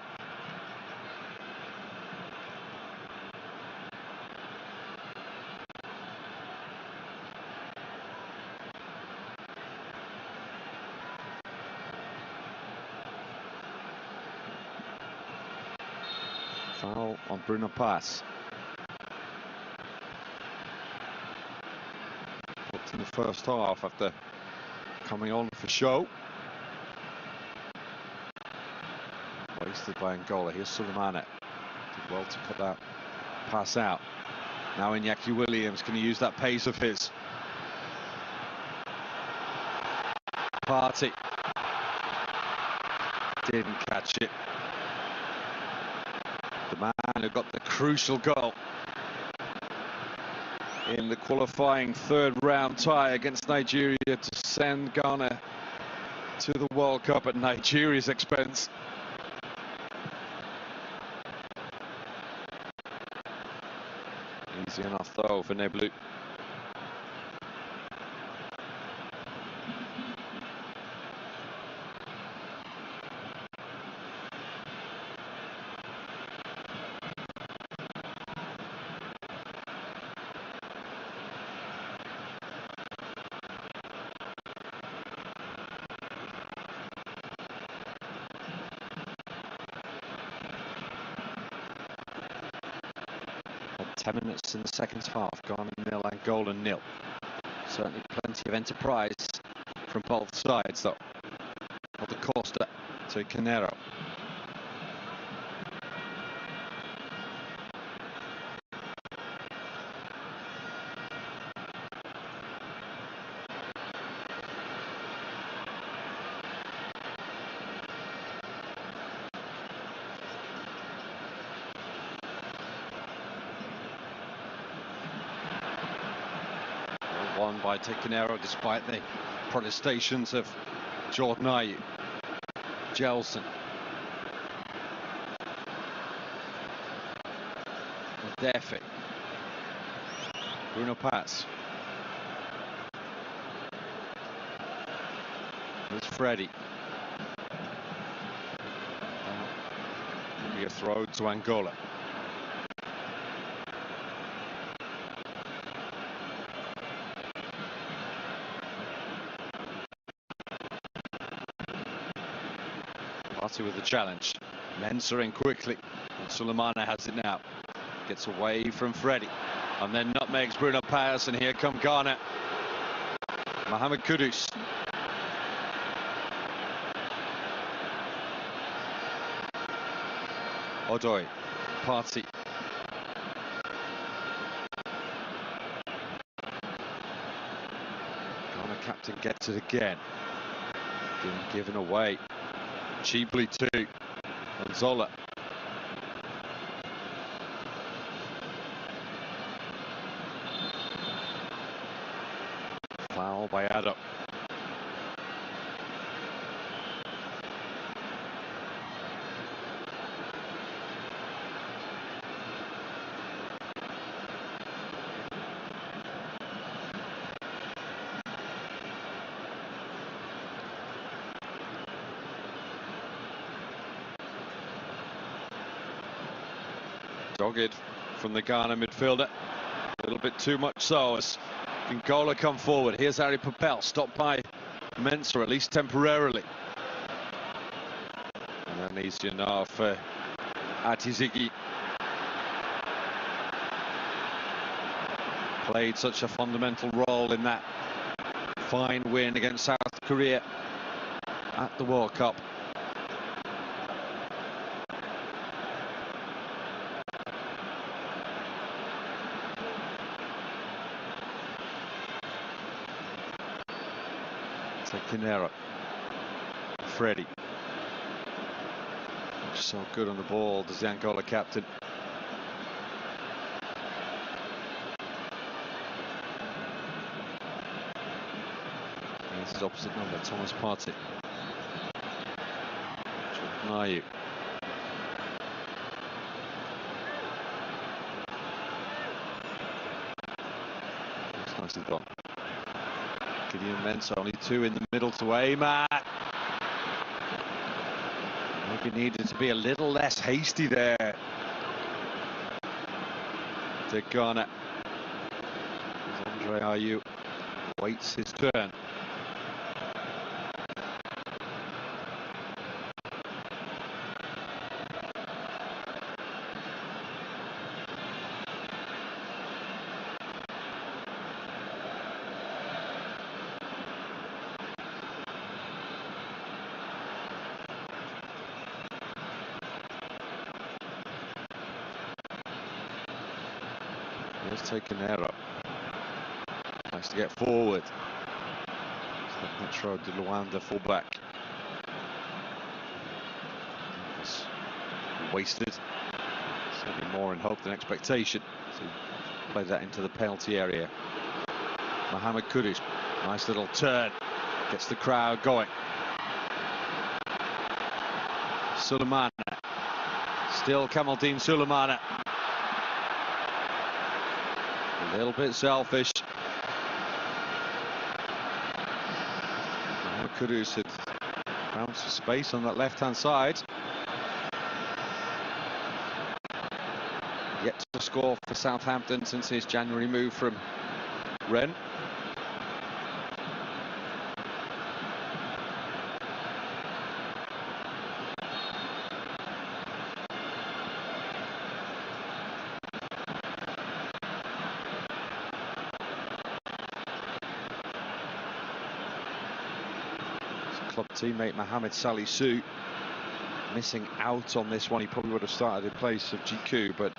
Foul on Bruno Pass. Booked in the first half after coming on for show. Wasted by Angola. Here's Sulemana. Did well to cut that pass out. Now Iñaki Williams, can he use that pace of his? Partey. Didn't catch it. The man who got the crucial goal in the qualifying third round tie against Nigeria to send Ghana to the World Cup at Nigeria's expense. Easy enough though for Neblu. Had 10 minutes in the second half. Ghana 0, Angola 0. Certainly plenty of enterprise from both sides though. Alder Costa to Canero. won by Tekenero despite the protestations of Jordan Ayew. Jelson. Defi. Bruno Paz. Here's Freddie. Be a throw to Angola. Party with the challenge. Mensah in quickly. And Sulemana has it now. Gets away from Freddie. And then nutmegs Bruno Paz. And here come Ghana. Mohamed Kudus. Odoi. Party. Ghana captain gets it again. Being given away. Cheaply too. Anzola. Foul by Adam. Dogged from the Ghana midfielder. A little bit too much so as Angola come forward. Here's Harry Papel, stopped by Mensah, at least temporarily. And then easier now for Atizigi. Played such a fundamental role in that fine win against South Korea at the World Cup. Tekenero. Freddie. So good on the ball, does the Angola captain. Here's his opposite number, Thomas Partey. Jordan Ayew. It's nicely done. Gideon Mensah, only two in the middle to aim at. Maybe needed to be a little less hasty there. To Ghana. As Andre Ayew waits his turn. Here's Tekenero. Nice to get forward. It's the Petro de Luanda fullback. It's wasted. Certainly more in hope than expectation. So play that into the penalty area. Mohamed Kudus. Nice little turn. Gets the crowd going. Sulemana. Still Kamaldeen Sulemana. A little bit selfish. Kudus had found some space on that left-hand side. Yet to score for Southampton since his January move from Rennes. Club teammate Mohamed Salisu missing out on this one. He probably would have started in place of GQ, but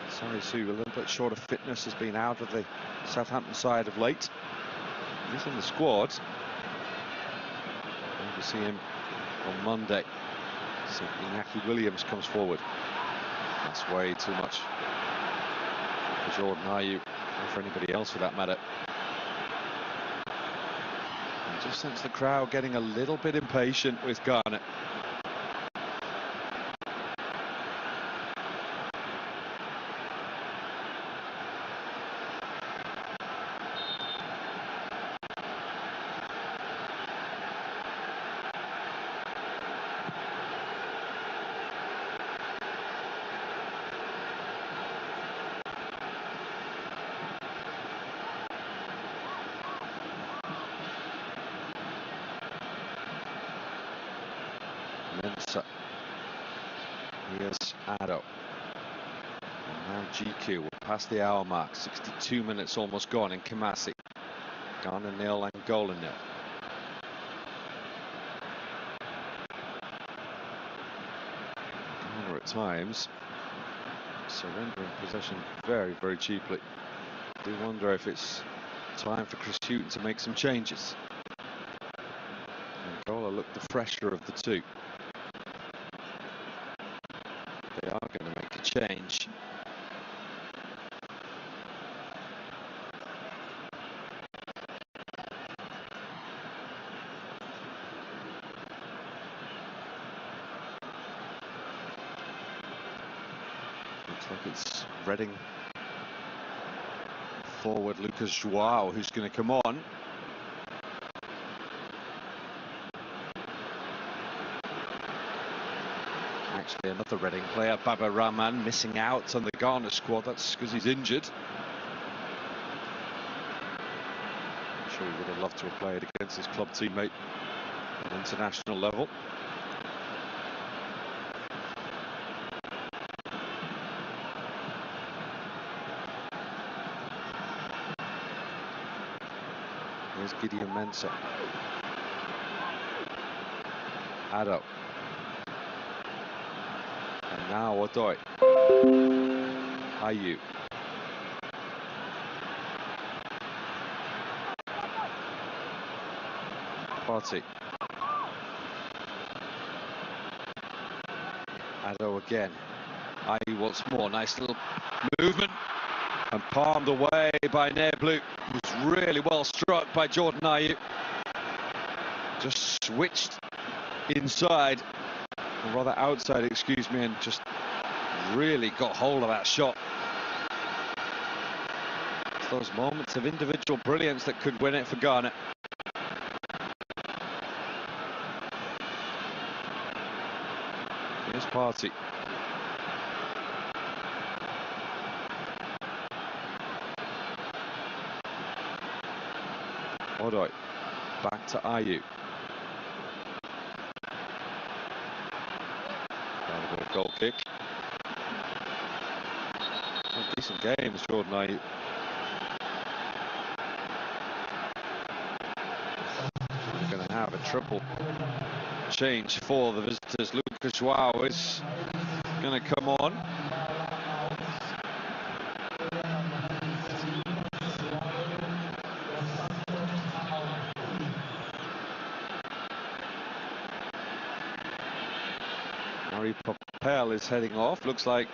Salisu, a little bit short of fitness, has been out of the Southampton side of late. He's in the squad. We'll see him on Monday. So Iñaki Williams comes forward. That's way too much for Jordan Ayew, or for anybody else for that matter. Just sense the crowd getting a little bit impatient with Garner. Mensah. Here's Addo. And now GQ. We're past the hour mark. 62 minutes almost gone in Kumasi. Ghana 0, Angola 0. Ghana at times surrendering possession very, very cheaply. I do wonder if it's time for Chris Hughton to make some changes. Angola look the fresher of the two. They are going to make a change. Looks like it's Reading forward Lucas Joao who's going to come on. Actually, another Reading player, Baba Rahman, missing out on the Ghana squad. That's because he's injured. I'm sure he would have loved to have played against his club teammate at international level. Here's Gideon Mensah. Addo. And now Odoi. Ayew. Party. Addo again. Ayew once more. Nice little movement. And palmed away by Neblu, who's really well struck by Jordan Ayew. Just switched inside, or rather outside, excuse me, and just really got hold of that shot. It's those moments of individual brilliance that could win it for Ghana. Here's Party. Odoi. Back to Ayew. A bit of goal kick. A decent game, Jordan Ayew. We're going to have a triple change for the visitors. Lucas Joao is going to come on. Murray Papel is heading off. Looks like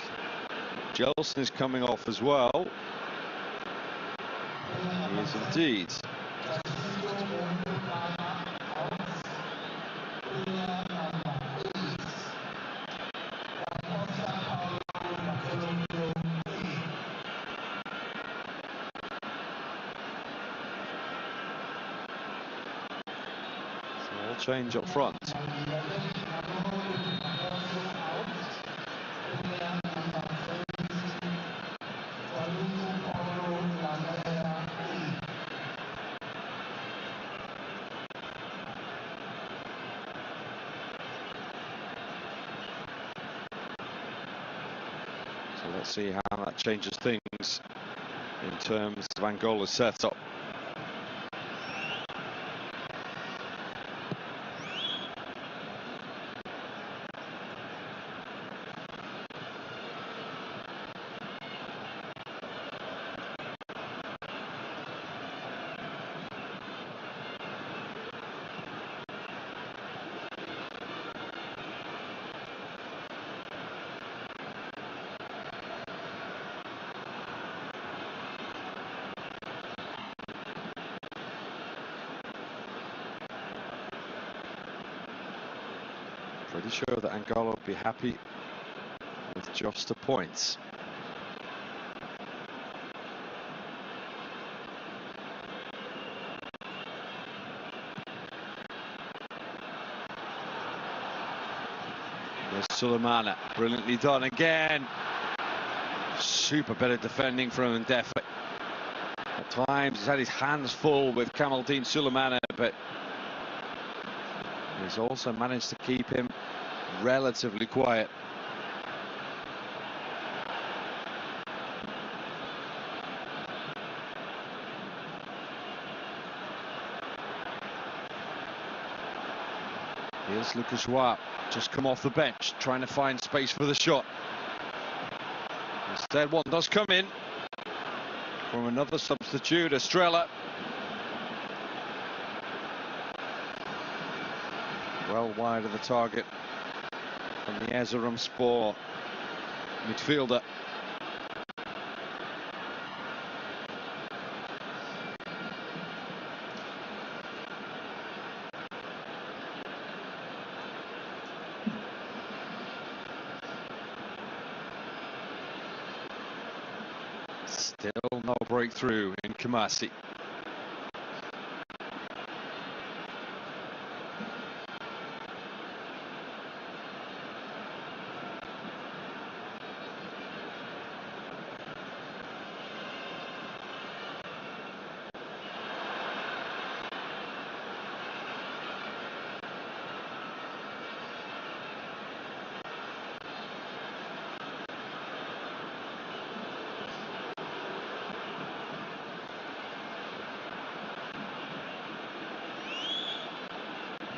Jelson is coming off as well. He is indeed. So we'll change up front. So let's see how that changes things in terms of Angola's setup. Pretty sure that Angola will be happy with just the points. There's Sulemana, brilliantly done again. Super bit of defending from Ndefe. At times he's had his hands full with Kamaldeen Sulemana, but he's also managed to keep him relatively quiet. Here's Lucas Joao, just come off the bench, trying to find space for the shot. Instead, one does come in from another substitute, Estrella. Well wide of the target from the Erzurumspor midfielder. Still no breakthrough in Kumasi.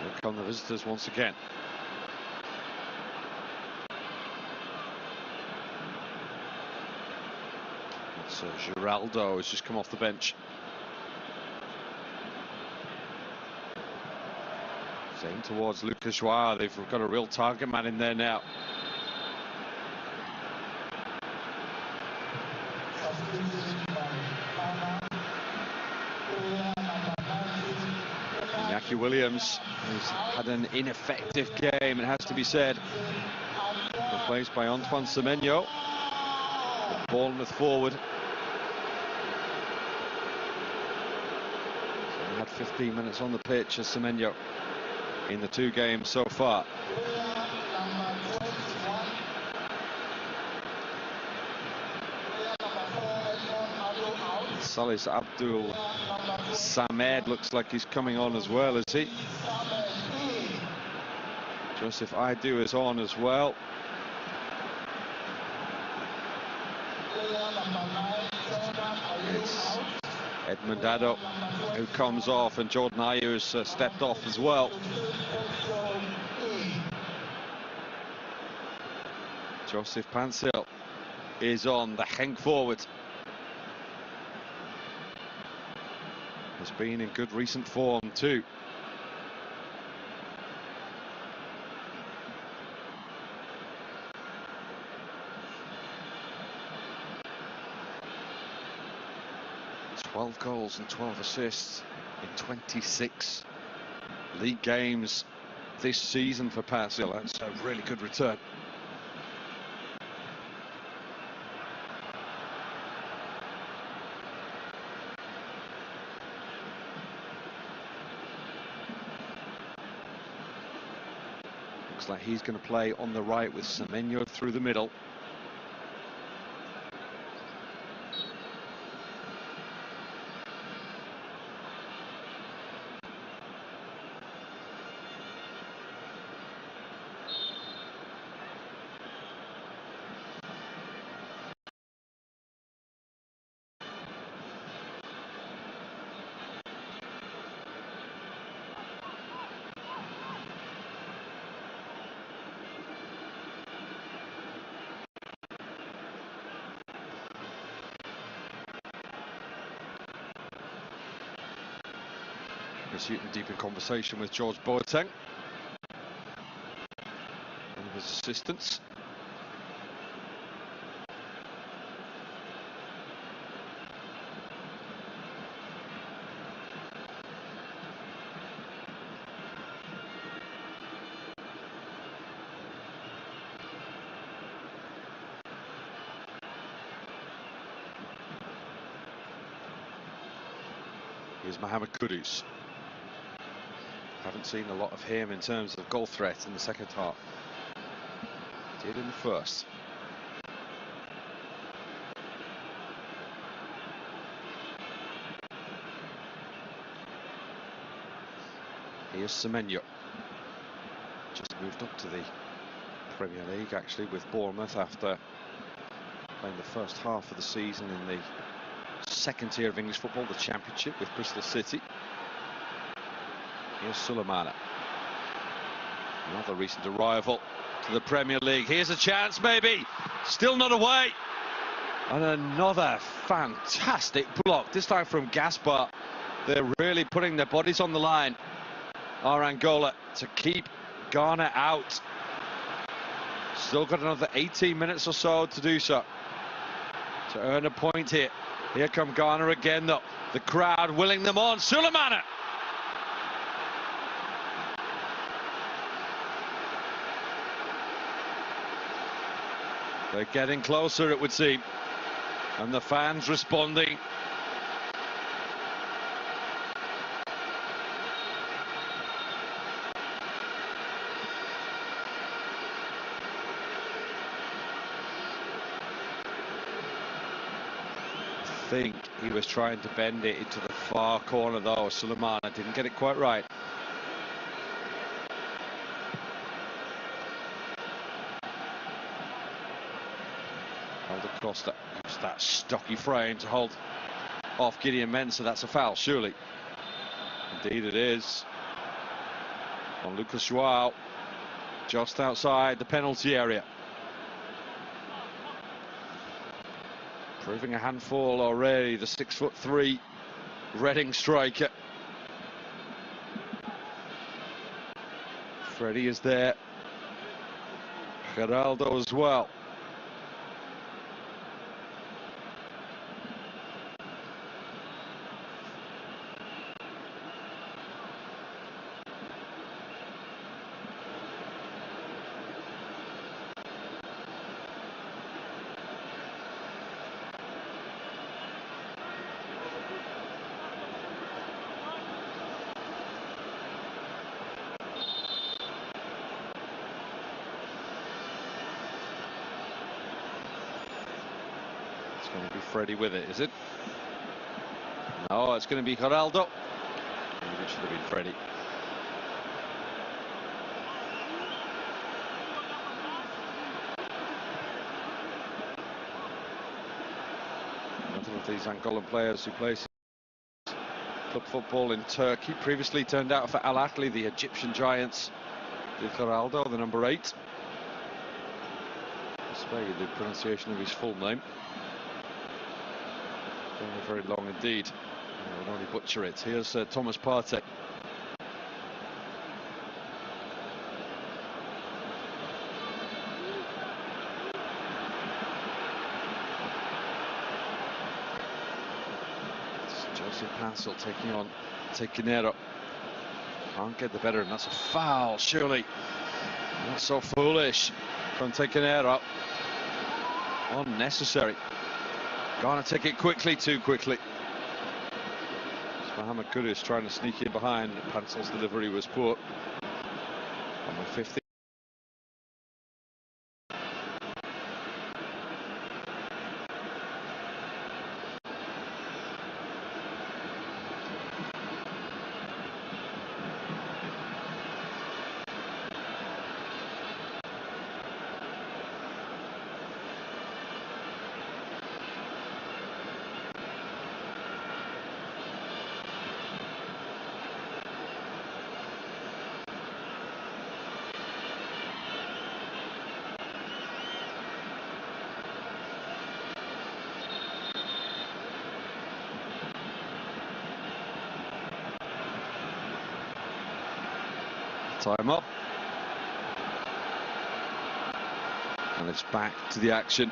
Here come the visitors once again. It's Giraldo has just come off the bench. Same towards Lucas Joao. They've got a real target man in there now. Iñaki Williams has had an ineffective game, it has to be said. Replaced by Antoine Semenyo, the Bournemouth forward. So he had 15 minutes on the pitch as Semenyo in the 2 games so far. Salis Abdul Samed looks like he's coming on as well, is he? Joseph Aidu is on as well. It's Edmund Addo who comes off, and Jordan Ayew has stepped off as well. Joseph Pansil is on, the Henk forward. Has been in good recent form too. Twelve goals and 12 assists in 26 league games this season for Pansil. That's a really good return. Looks like he's going to play on the right with Semenyo through the middle. Newton deep in conversation with George Boateng, one of his assistants. Here's Mohamed Kudus. Haven't seen a lot of him in terms of goal threat in the second half. Did in the first. Here's Semenyo. Just moved up to the Premier League actually with Bournemouth after playing the first half of the season in the second tier of English football, the Championship, with Bristol City. Here's Sulemana. Another recent arrival to the Premier League. Here's a chance, maybe. Still not away. And another fantastic block, this time from Gaspar. They're really putting their bodies on the line, are Angola, to keep Ghana out. Still got another 18 minutes or so to do so, to earn a point here. Here come Ghana again, though. The crowd willing them on. Sulemana. They're getting closer, it would seem. And the fans responding. I think he was trying to bend it into the far corner, though. Sulemana didn't get it quite right. Held across that, used that stocky frame to hold off Gideon Mensah. That's a foul, surely. Indeed it is. On Lucas Joao, just outside the penalty area. Proving a handful already, the 6'3" Reading striker. Freddie is there. Geraldo as well. It's going to be Freddie with it, is it? No, it's going to be Geraldo. Maybe it should have been Freddie. Another of these Angolan players who plays club football in Turkey, previously turned out for Al Ahly, the Egyptian Giants. Geraldo, the number 8. I spare you the pronunciation of his full name. Very long indeed. I would only butcher it. Here's Thomas Partey. It's Joseph Hansel taking on Tequinero. Can't get the better, and that's a foul, surely. Not so foolish from Tequinero. Unnecessary. Ghana take it quickly, too quickly. Mohamed Kudus trying to sneak in behind. Pansel's delivery was poor. On the 50. Time up. And it's back to the action.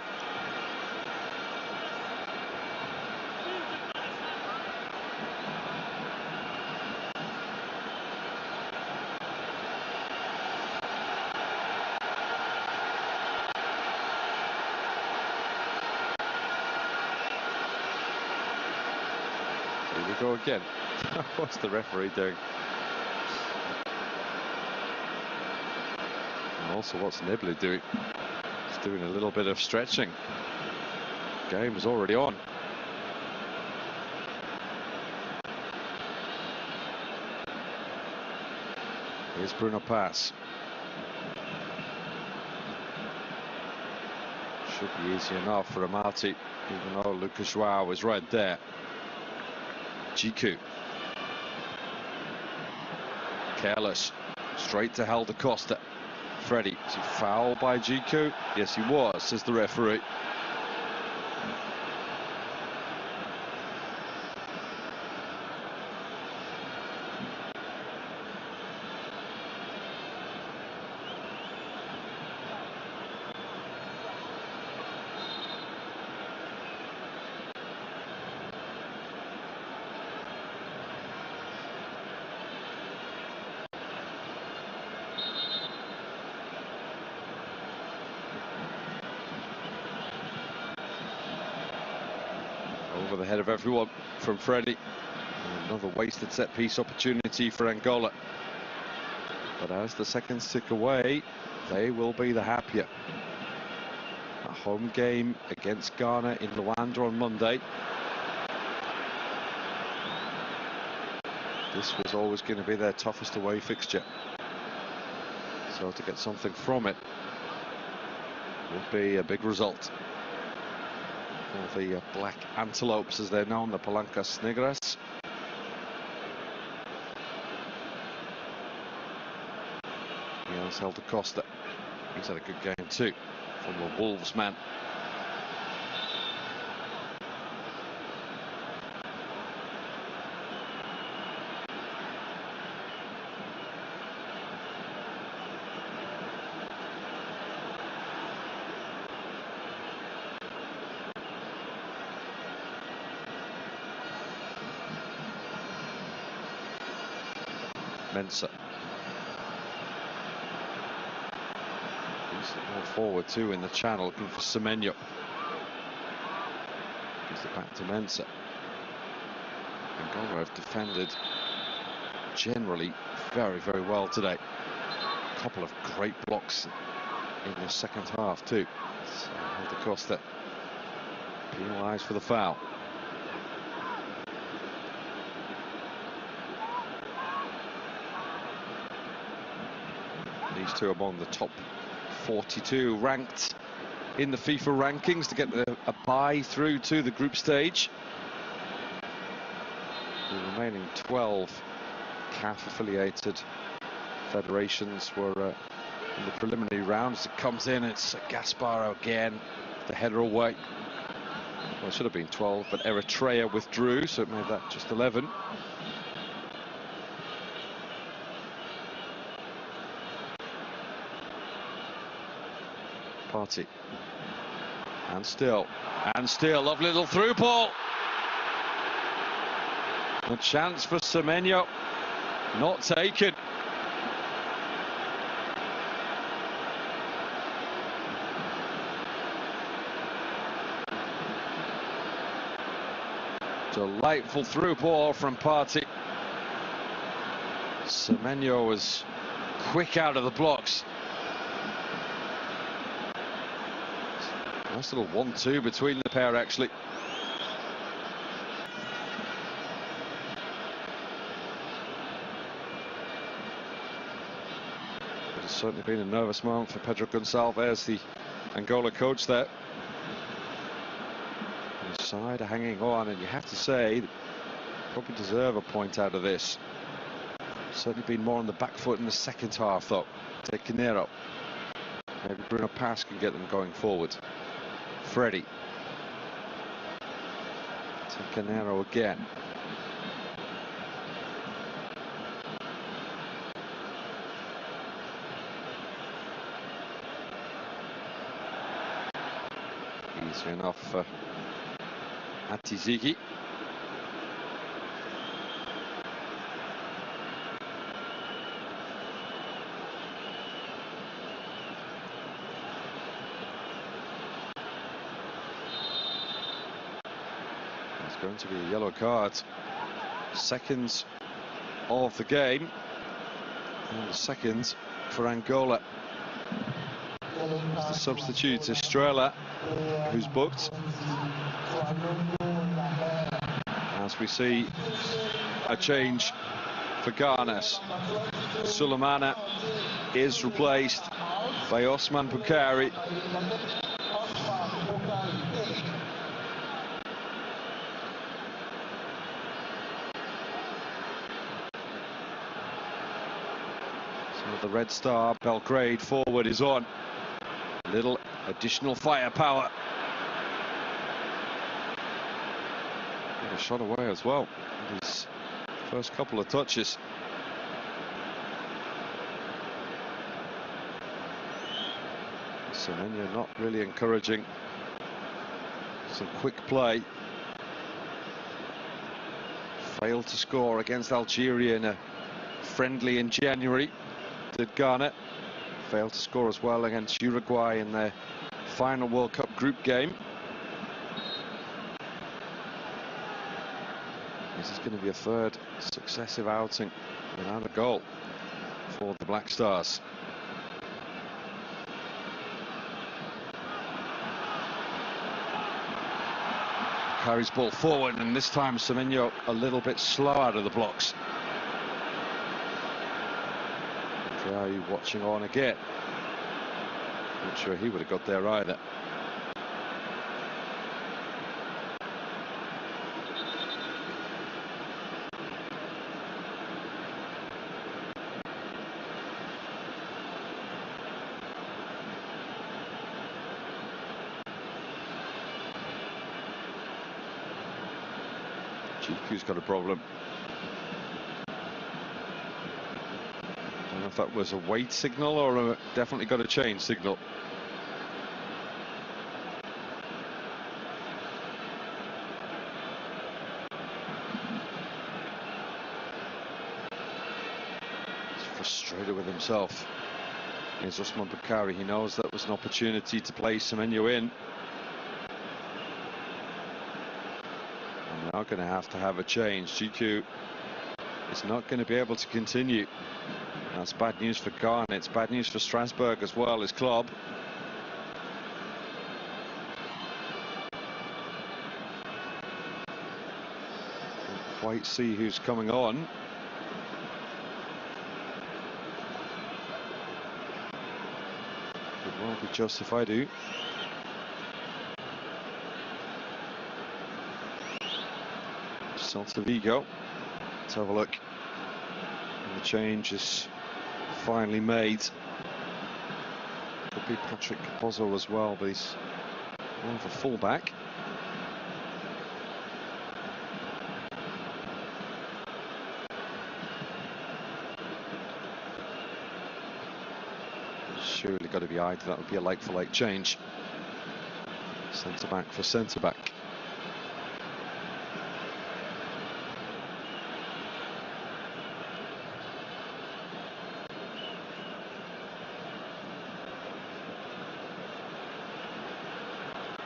Here we go again. What's the referee doing? And also, what's Nibley doing? He's doing a little bit of stretching. Game is already on. Here's Bruno Pass. Should be easy enough for Amati, even though Lucas Joao was right there. Jiku. Careless. Straight to Helder Costa. Freddie. Is he fouled by Jiku? Yes, he was, says the referee. Over the head of everyone from Freddie. Another wasted set piece opportunity for Angola. But as the seconds tick away, they will be the happier. A home game against Ghana in Luanda on Monday. This was always going to be their toughest away fixture. So to get something from it would be a big result. For the Black Antelopes, as they're known, the Palancas Negras. Here's Helder Costa. He's had a good game too, from the Wolves man. Mensah. He's more forward too in the channel, looking for Semenyo. Gives it back to Mensah. Angola have defended generally very, very well today. A couple of great blocks in the second half too. Helder Costa penalised for the foul. These two among the top 42 ranked in the FIFA rankings to get a bye through to the group stage. The remaining 12 CAF-affiliated federations were in the preliminary rounds. It comes in, it's Gasparo again, the header away. Well, it should have been 12, but Eritrea withdrew, so it made that just 11. Party. And still, lovely little through ball. A chance for Semenyo, not taken. Delightful through ball from Party. Semenyo was quick out of the blocks. Nice little 1-2 between the pair, actually. But it's certainly been a nervous moment for Pedro Gonçalves, the Angola coach there. His side are hanging on, and you have to say, probably deserve a point out of this. Certainly been more on the back foot in the second half, though. Take Canero. Maybe Bruno Pass can get them going forward. Freddie. To Canero again. Easy enough for Atizigi. Going to be a yellow card seconds of the game, and the second for Angola. As the substitute Estrella, who's booked. As we see a change for Ghana. Sulemana is replaced by Osman Bukari. So the Red Star Belgrade forward is on. Little additional firepower. Got a shot away as well. His first couple of touches. Semenyo not really encouraging some quick play. Failed to score against Algeria in a friendly in January. Did Ghana. Failed to score as well against Uruguay in their final World Cup group game. This is going to be a third successive outing without a goal for the Black Stars. Carries ball forward, and this time Semenyo a little bit slow out of the blocks. Are watching on again? Not sure he would have got there either. GQ's got a problem. I don't know if that was a wait signal or definitely got a change signal. He's frustrated with himself. Here's Osman Bukari. He knows that was an opportunity to play Semenyo in. And now going to have a change. GQ is not going to be able to continue. That's bad news for Ghana. It's bad news for Strasbourg as well, his club. Can't quite see who's coming on. Could well be Joseph Idu. Celta Vigo. Let's have a look. And the change is finally made. Could be Patrick Capozzo as well, but he's more of a fullback. Surely got to be eyed. That would be a like-for-like change. Centre back for centre back.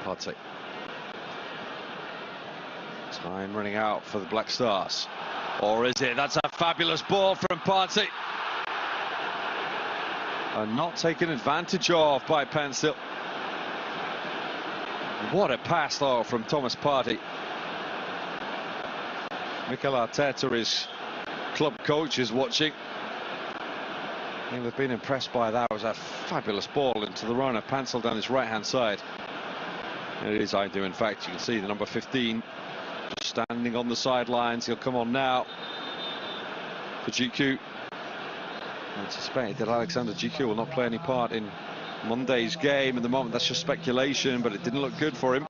Partey. Time running out for the Black Stars. Or is it? That's a fabulous ball from Partey. And not taken advantage of by Pencil. What a pass though from Thomas Partey. Mikel Arteta, his club coach, is watching. He'll have been impressed by that. It was a fabulous ball into the runner. Pencil down his right hand side. It is Idu, in fact. You can see the number 15 just standing on the sidelines. He'll come on now for GQ. I anticipate that Alexander GQ will not play any part in Monday's game. At the moment, that's just speculation, but it didn't look good for him.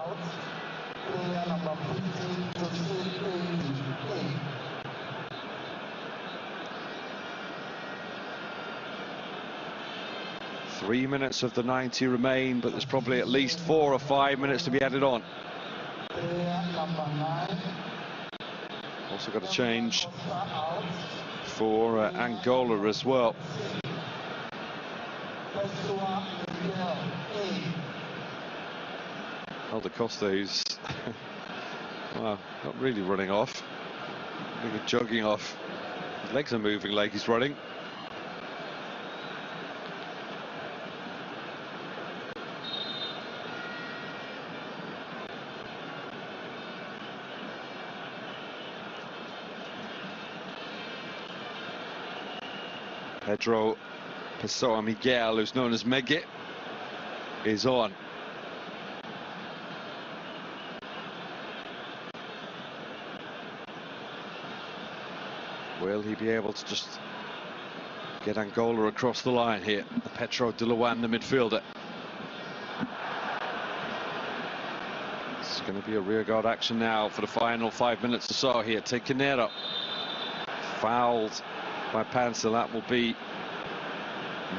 Three minutes of the 90 remain, but there's probably at least 4 or 5 minutes to be added on. Also got a change for Angola as well. Alda Costa, who's well, not really running off. Look at jogging off. His legs are moving like he's running. Pedro Pessoa Miguel, who's known as Megi, is on. Will he be able to just get Angola across the line here? The Petro de Luan, the midfielder. It's going to be a rearguard action now for the final 5 minutes or so here. Tequinero fouled by Panza. That will be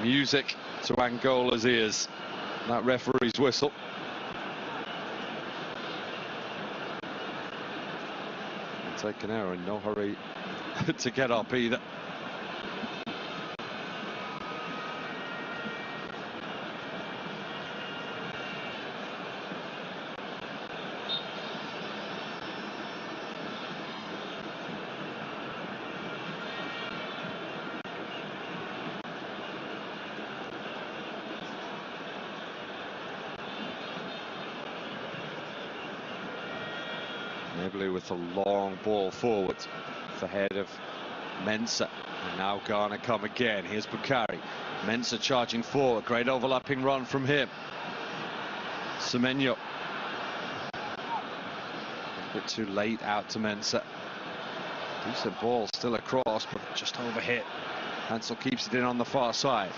music to Angola's ears. That referee's whistle. And Tequinero in no hurry to get up either. Nibley with a long ball forward. The head of Mensah. And now Ghana come again. Here's Bukari. Mensah charging forward. Great overlapping run from him. Semenyo. A bit too late out to Mensah. Decent ball still across, but just overhit. Hansel keeps it in on the far side.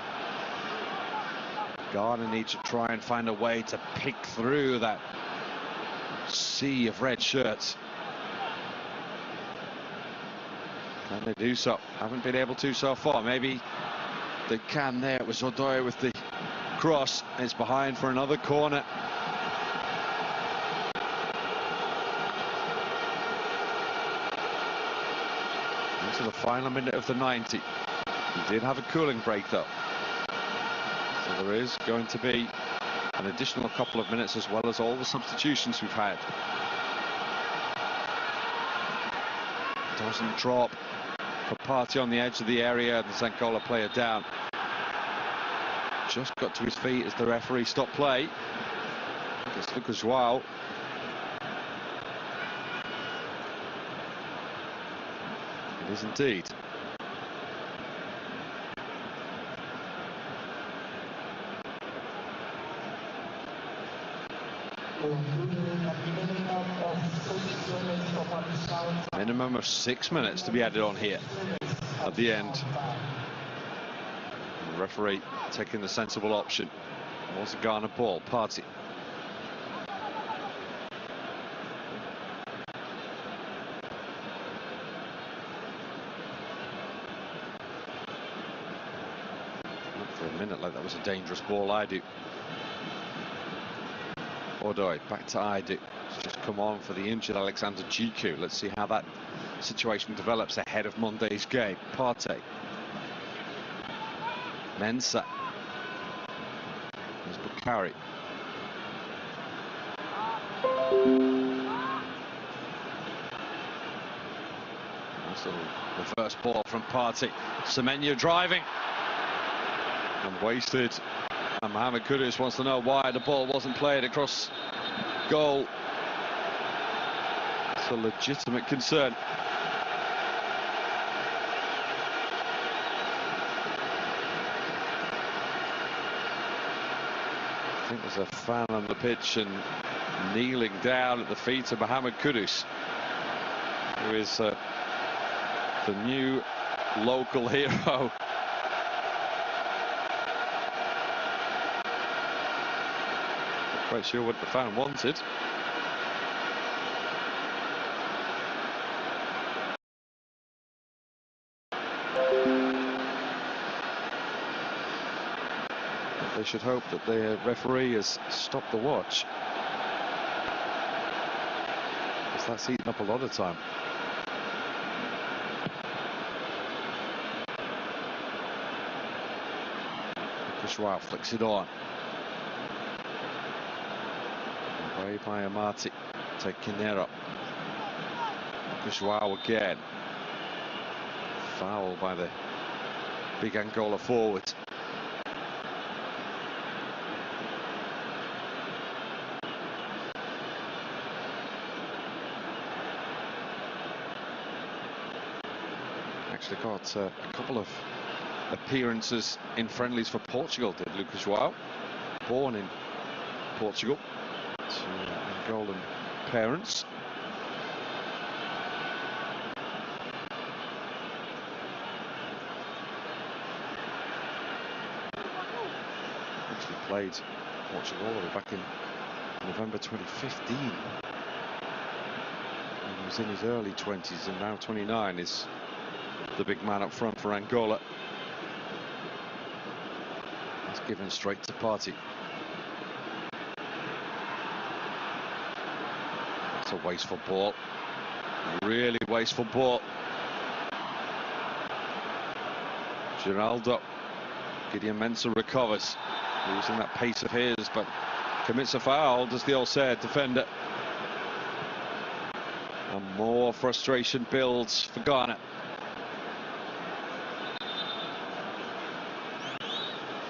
Ghana need to try and find a way to pick through that sea of red shirts. Can they do so? Haven't been able to so far. Maybe they can there. It was Odoye with the cross. It's behind for another corner. Into the final minute of the 90. He did have a cooling break though. So there is going to be an additional couple of minutes as well as all the substitutions we've had. Doesn't drop for Partey on the edge of the area. The Angola player down. Just got to his feet as the referee stopped play. I guess Lucas João. It is indeed. Minimum of 6 minutes to be added on here at the end. The referee taking the sensible option. It was a Ghana ball. Partey. Looked for a minute like that was a dangerous ball. I do. Odoye back to Aidu. Just come on for the injured Alexander Giku. Let's see how that situation develops ahead of Monday's game. Partey. Mensah. There's Bukari. Nice little reverse ball from Partey. Semenyo driving. And wasted. And Mohamed Kudus wants to know why the ball wasn't played across goal. It's a legitimate concern. I think there's a fan on the pitch and kneeling down at the feet of Mohamed Kudus, who is the new local hero. Quite sure what the fan wanted. They should hope that the referee has stopped the watch, because that's eaten up a lot of time. João flicks it on. Away by Amati. Tequinero. João again. Foul by the big Angola forward. Actually got a couple of appearances in friendlies for Portugal, did Lucas João. Born in Portugal to Angolan parents. Actually played Portugal all the way back in November 2015. And he was in his early 20s, and now 29 is the big man up front for Angola. He's given straight to Partey. It's a wasteful ball. Really wasteful ball. Geraldo. Gideon Mensah recovers, losing that pace of his, but commits a foul, does the All-Said defender. And more frustration builds for Ghana.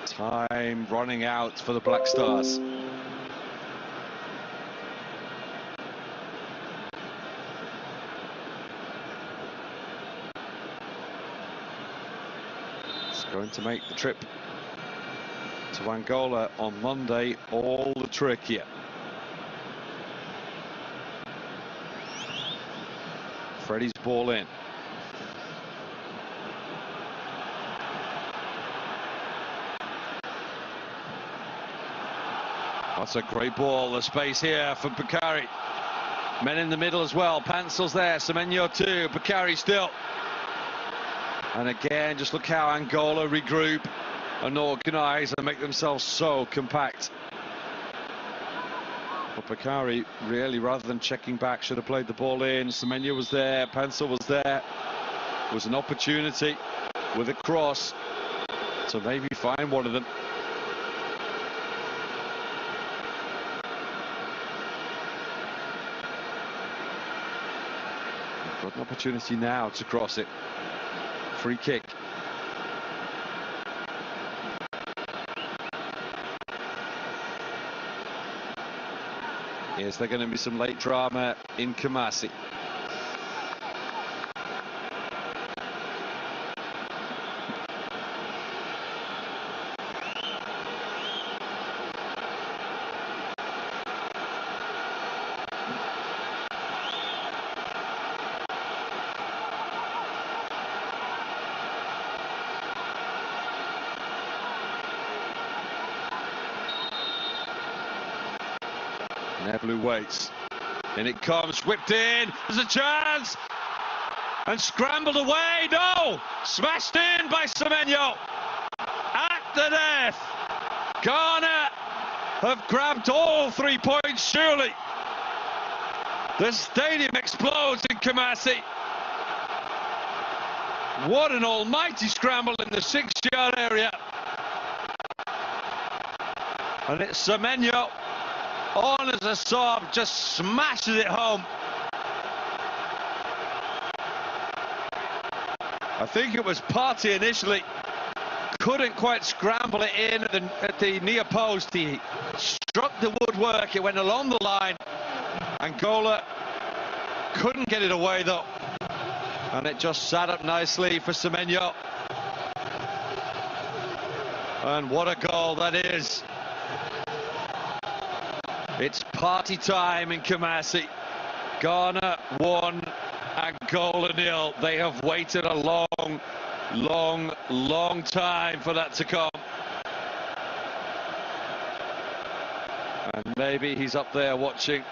Time running out for the Black Stars. It's going to make the trip to Angola on Monday all the trickier. Freddie's ball in. That's a great ball. The space here for Bakary. Men in the middle as well. Pansel's there. Semenyo too. Bakary still. And again, just look how Angola regroup and organise and make themselves so compact. But Bakary really, rather than checking back, should have played the ball in. Semenyo was there. Pansel was there. It was an opportunity with a cross to maybe find one of them. Got an opportunity now to cross it. Free kick. Is there going to be some late drama in Kumasi? Neblu waits. In it comes, whipped in. There's a chance. And scrambled away. No! Smashed in by Semenyo. At the death. Ghana have grabbed all 3 points, surely. The stadium explodes in Kumasi. What an almighty scramble in the 6-yard area. And it's Semenyo. On as a sub, just smashes it home. I think it was Partey initially. Couldn't quite scramble it in at the near post. He struck the woodwork, it went along the line. Angola couldn't get it away though. And it just sat up nicely for Semenyo. And what a goal that is. It's party time in Kumasi. Ghana 1, Angola 0. They have waited a long time for that to come. And maybe he's up there watching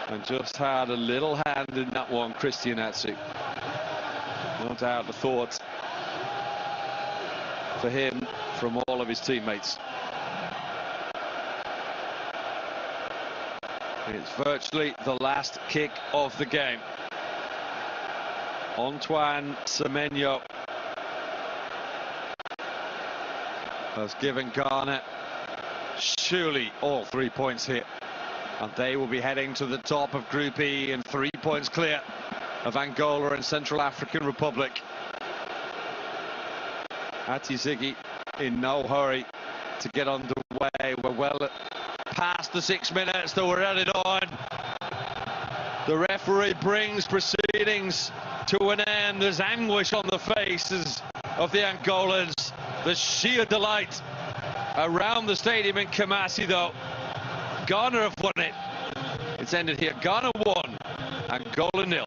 and just had a little hand in that one, Christian Atsu. No doubt the thought for him from all of his teammates. It's virtually the last kick of the game. Antoine Semenyo has given Ghana surely all 3 points here. And they will be heading to the top of Group E and 3 points clear of Angola and Central African Republic. Ziggy in no hurry to get underway. We're well past the 6 minutes that we're at it on. The referee brings proceedings to an end. There's anguish on the faces of the Angolans. There's sheer delight around the stadium in Kumasi, though. Ghana have won it. It's ended here. Ghana 1, Angola 0.